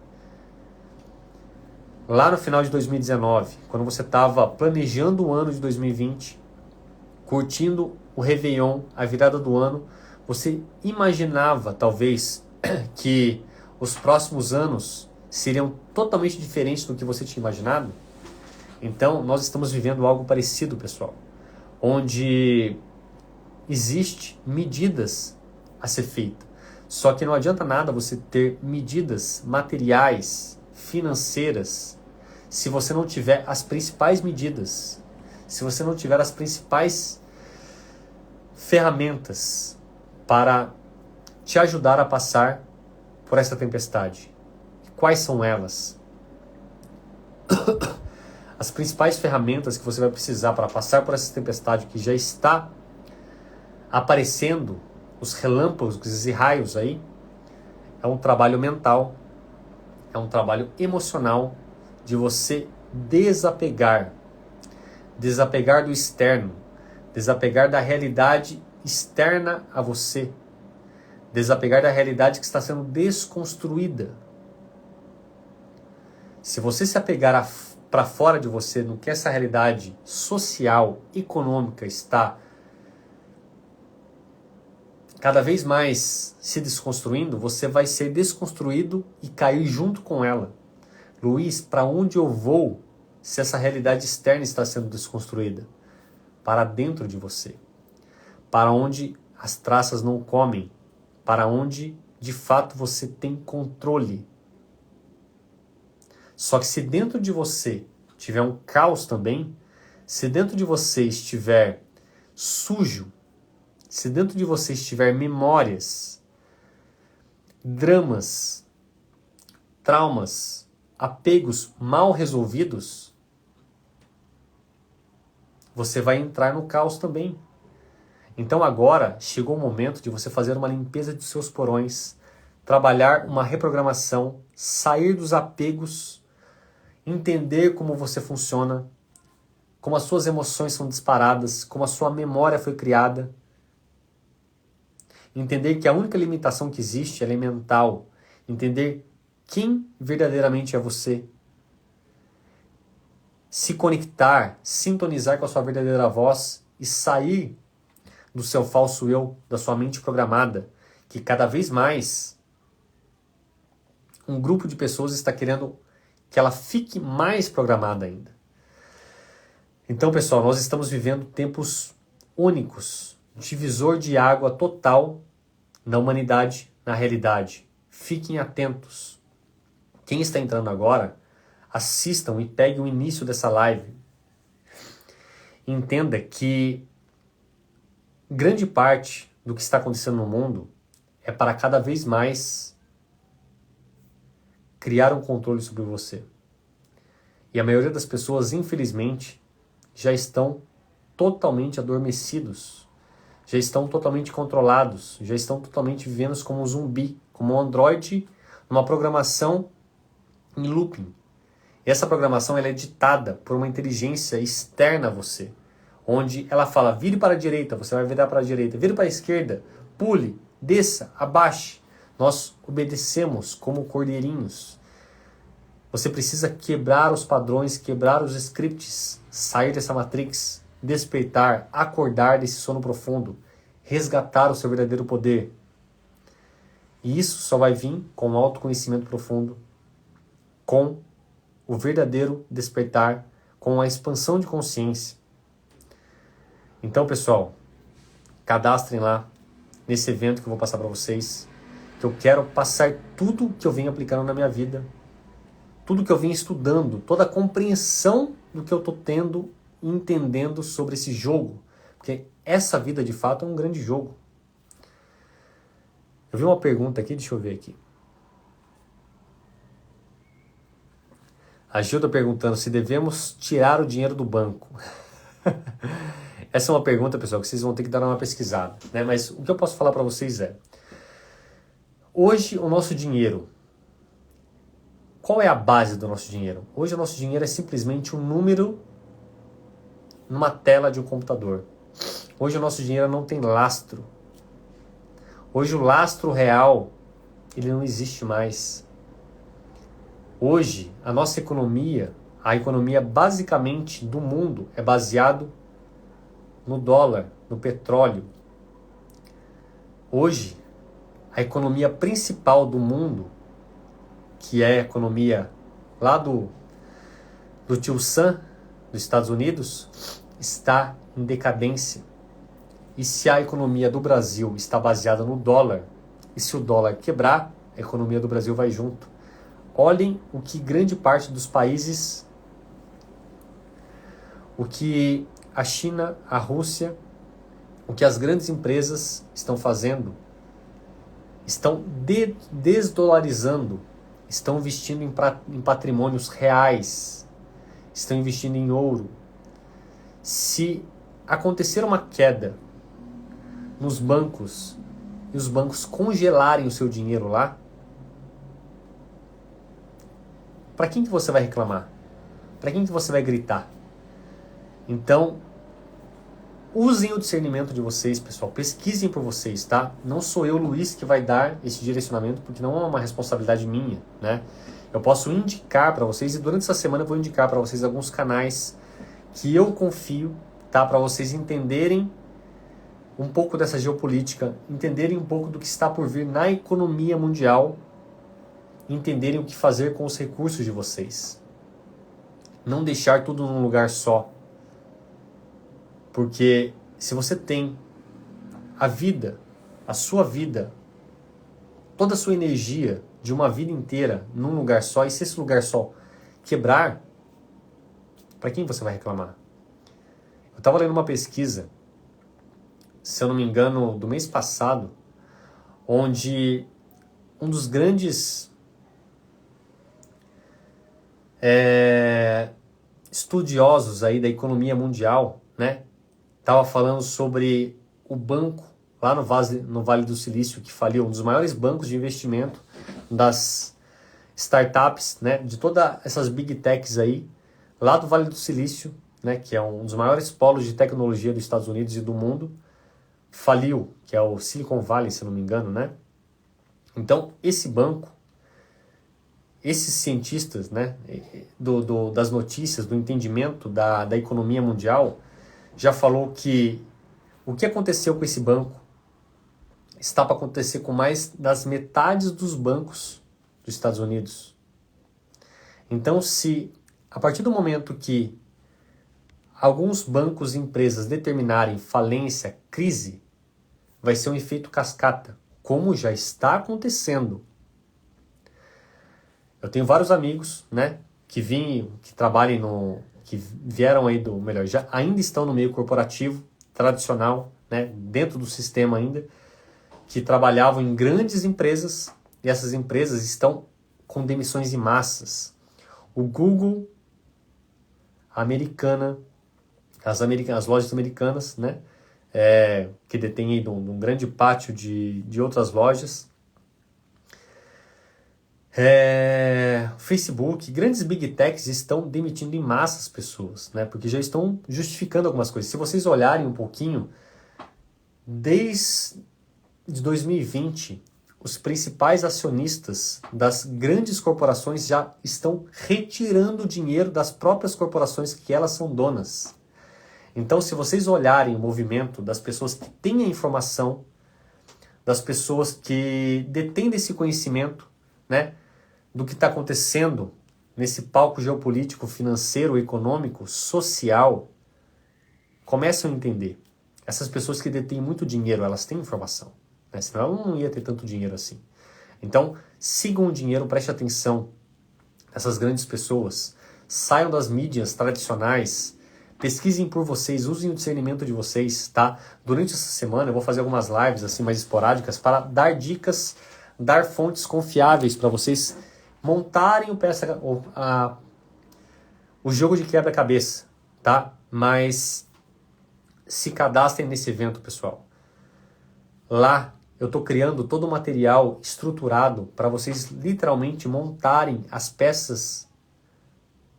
Lá no final de 2019, quando você estava planejando o ano de 2020, curtindo o Réveillon, a virada do ano, você imaginava, talvez, que os próximos anos seriam totalmente diferentes do que você tinha imaginado? Então, nós estamos vivendo algo parecido, pessoal, onde existe medidas a ser feita. Só que não adianta nada você ter medidas materiais, financeiras, se você não tiver as principais medidas, se você não tiver as principais ferramentas para te ajudar a passar por essa tempestade. Quais são elas? As principais ferramentas que você vai precisar para passar por essa tempestade que já está aparecendo, os relâmpagos e raios aí, é um trabalho mental, é um trabalho emocional de você desapegar do externo, desapegar da realidade externa a você, desapegar da realidade que está sendo desconstruída. Se você se apegar para fora de você, no que essa realidade social, econômica está cada vez mais se desconstruindo, você vai ser desconstruído e cair junto com ela. Luiz, para onde eu vou se essa realidade externa está sendo desconstruída? Para dentro de você. Para onde as traças não comem. Para onde, de fato, você tem controle. Só que se dentro de você tiver um caos também, se dentro de você estiver sujo, se dentro de você estiver memórias, dramas, traumas, apegos mal resolvidos, você vai entrar no caos também. Então agora chegou o momento de você fazer uma limpeza de seus porões, trabalhar uma reprogramação, sair dos apegos, entender como você funciona, como as suas emoções são disparadas, como a sua memória foi criada. Entender que a única limitação que existe é mental. Entender quem verdadeiramente é você. Se conectar, sintonizar com a sua verdadeira voz e sair do seu falso eu, da sua mente programada, que cada vez mais um grupo de pessoas está querendo que ela fique mais programada ainda. Então, pessoal, nós estamos vivendo tempos únicos, divisor de água total na humanidade, na realidade. Fiquem atentos. Quem está entrando agora, assistam e peguem o início dessa live. Entenda que grande parte do que está acontecendo no mundo é para cada vez mais criar um controle sobre você. E a maioria das pessoas, infelizmente, já estão totalmente adormecidos, já estão totalmente controlados, já estão totalmente vivendo como um zumbi, como um androide, numa programação em looping. E essa programação ela é ditada por uma inteligência externa a você, onde ela fala, vire para a direita, você vai virar para a direita, vire para a esquerda, pule, desça, abaixe. Nós obedecemos como cordeirinhos. Você precisa quebrar os padrões, quebrar os scripts, sair dessa matrix, despertar, acordar desse sono profundo, resgatar o seu verdadeiro poder. E isso só vai vir com o autoconhecimento profundo, com o verdadeiro despertar, com a expansão de consciência. Então, pessoal, cadastrem lá nesse evento que eu vou passar para vocês, que eu quero passar tudo que eu venho aplicando na minha vida, tudo que eu venho estudando, toda a compreensão do que eu estou tendo e entendendo sobre esse jogo. Porque essa vida, de fato, é um grande jogo. Eu vi uma pergunta aqui, deixa eu ver aqui. A Gilda perguntando se devemos tirar o dinheiro do banco. Essa é uma pergunta, pessoal, que vocês vão ter que dar uma pesquisada, né? Mas o que eu posso falar para vocês é, hoje o nosso dinheiro, qual é a base do nosso dinheiro? Hoje o nosso dinheiro é simplesmente um número numa tela de um computador. Hoje o nosso dinheiro não tem lastro. Hoje o lastro real, ele não existe mais. Hoje a nossa economia, a economia basicamente do mundo é baseado no dólar, no petróleo. Hoje a economia principal do mundo, que é a economia lá do tio Sam, dos Estados Unidos, está em decadência. E se a economia do Brasil está baseada no dólar, e se o dólar quebrar, a economia do Brasil vai junto. Olhem o que grande parte dos países, o que a China, a Rússia, o que as grandes empresas estão fazendo. Estão desdolarizando, estão investindo em patrimônios reais, estão investindo em ouro. Se acontecer uma queda nos bancos e os bancos congelarem o seu dinheiro lá, para quem que você vai reclamar? Para quem que você vai gritar? Então, usem o discernimento de vocês, pessoal. Pesquisem por vocês, tá? Não sou eu, Luiz, que vai dar esse direcionamento, porque não é uma responsabilidade minha, né? Eu posso indicar para vocês, e durante essa semana eu vou indicar para vocês alguns canais que eu confio, tá? Para vocês entenderem um pouco dessa geopolítica, entenderem um pouco do que está por vir na economia mundial, entenderem o que fazer com os recursos de vocês. Não deixar tudo num lugar só. Porque se você tem a vida, a sua vida, toda a sua energia de uma vida inteira num lugar só, e se esse lugar só quebrar, para quem você vai reclamar? Eu estava lendo uma pesquisa se eu não me engano, do mês passado, onde um dos grandes estudiosos aí da economia mundial, né, estava falando sobre o banco lá no Vale do Silício que faliu, um dos maiores bancos de investimento das startups, né, de todas essas big techs aí, lá do Vale do Silício, né, que é um dos maiores polos de tecnologia dos Estados Unidos e do mundo, faliu, que é o Silicon Valley, se não me engano, né? Então, esse banco, esses cientistas, né, das notícias, do entendimento da economia mundial, já falou que o que aconteceu com esse banco está para acontecer com mais das metades dos bancos dos Estados Unidos. Então, se a partir do momento que alguns bancos e empresas determinarem falência, crise, vai ser um efeito cascata, como já está acontecendo. Eu tenho vários amigos, né, que vieram aí ainda estão no meio corporativo, tradicional, né, dentro do sistema ainda, que trabalhavam em grandes empresas, e essas empresas estão com demissões em massas. O Google, a Americana, as lojas americanas, né, que detêm aí um grande pátio de outras lojas. Facebook, grandes big techs estão demitindo em massa as pessoas, né, porque já estão justificando algumas coisas. Se vocês olharem um pouquinho, desde 2020, os principais acionistas das grandes corporações já estão retirando dinheiro das próprias corporações que elas são donas. Então, se vocês olharem o movimento das pessoas que têm a informação, das pessoas que detêm desse conhecimento, né, do que está acontecendo nesse palco geopolítico, financeiro, econômico, social, começam a entender. Essas pessoas que detêm muito dinheiro, elas têm informação, né? Senão ela não ia ter tanto dinheiro assim. Então, sigam o dinheiro, preste atenção nessas grandes pessoas, saiam das mídias tradicionais, pesquisem por vocês, usem o discernimento de vocês, tá? Durante essa semana eu vou fazer algumas lives assim mais esporádicas para dar dicas, dar fontes confiáveis para vocês montarem o jogo de quebra-cabeça, tá? Mas se cadastrem nesse evento, pessoal. Lá eu estou criando todo o material estruturado para vocês literalmente montarem as peças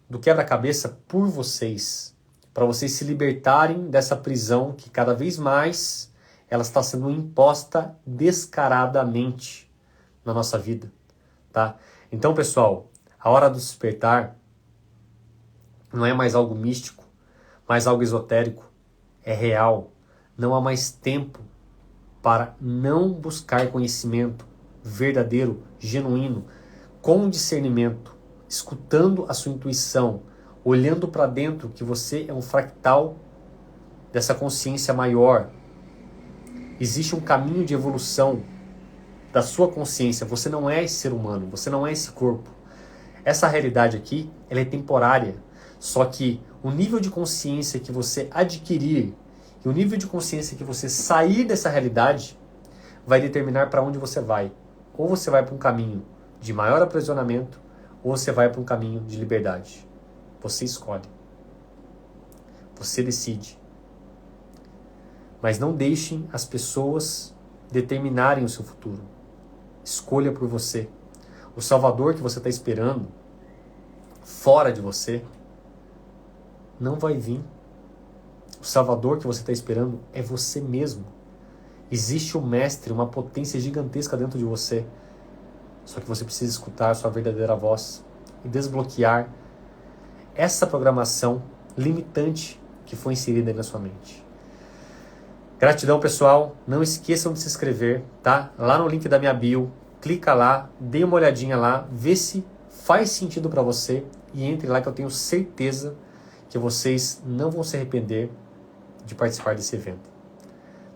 do quebra-cabeça por vocês, para vocês se libertarem dessa prisão que cada vez mais ela está sendo imposta descaradamente na nossa vida, tá? Então, pessoal, a hora do despertar não é mais algo místico, mais algo esotérico, é real. Não há mais tempo para não buscar conhecimento verdadeiro, genuíno, com discernimento, escutando a sua intuição, olhando para dentro que você é um fractal dessa consciência maior. Existe um caminho de evolução da sua consciência. Você não é esse ser humano, você não é esse corpo. Essa realidade aqui, ela é temporária. Só que o nível de consciência que você adquirir e o nível de consciência que você sair dessa realidade vai determinar para onde você vai. Ou você vai para um caminho de maior aprisionamento, ou você vai para um caminho de liberdade. Você escolhe. Você decide. Mas não deixem as pessoas determinarem o seu futuro. Escolha por você. O Salvador que você está esperando, fora de você, não vai vir. O Salvador que você está esperando é você mesmo. Existe um mestre, uma potência gigantesca dentro de você. Só que você precisa escutar a sua verdadeira voz e desbloquear essa programação limitante que foi inserida aí na sua mente. Gratidão, pessoal. Não esqueçam de se inscrever, tá? Lá no link da minha bio, clica lá, dê uma olhadinha lá, vê se faz sentido para você e entre lá que eu tenho certeza que vocês não vão se arrepender de participar desse evento.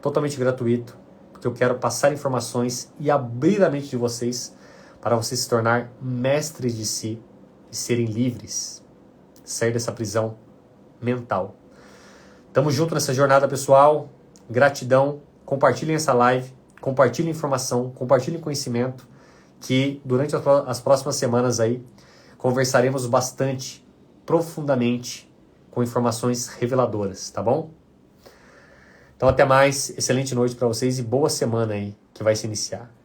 Totalmente gratuito, porque eu quero passar informações e abrir a mente de vocês para vocês se tornar mestres de si e serem livres, sair dessa prisão mental. Tamo junto nessa jornada, pessoal. gratidão, compartilhem essa live, compartilhem informação, compartilhem conhecimento, que durante as próximas semanas aí conversaremos bastante, profundamente, com informações reveladoras, tá bom? Então até mais, excelente noite para vocês e boa semana aí que vai se iniciar.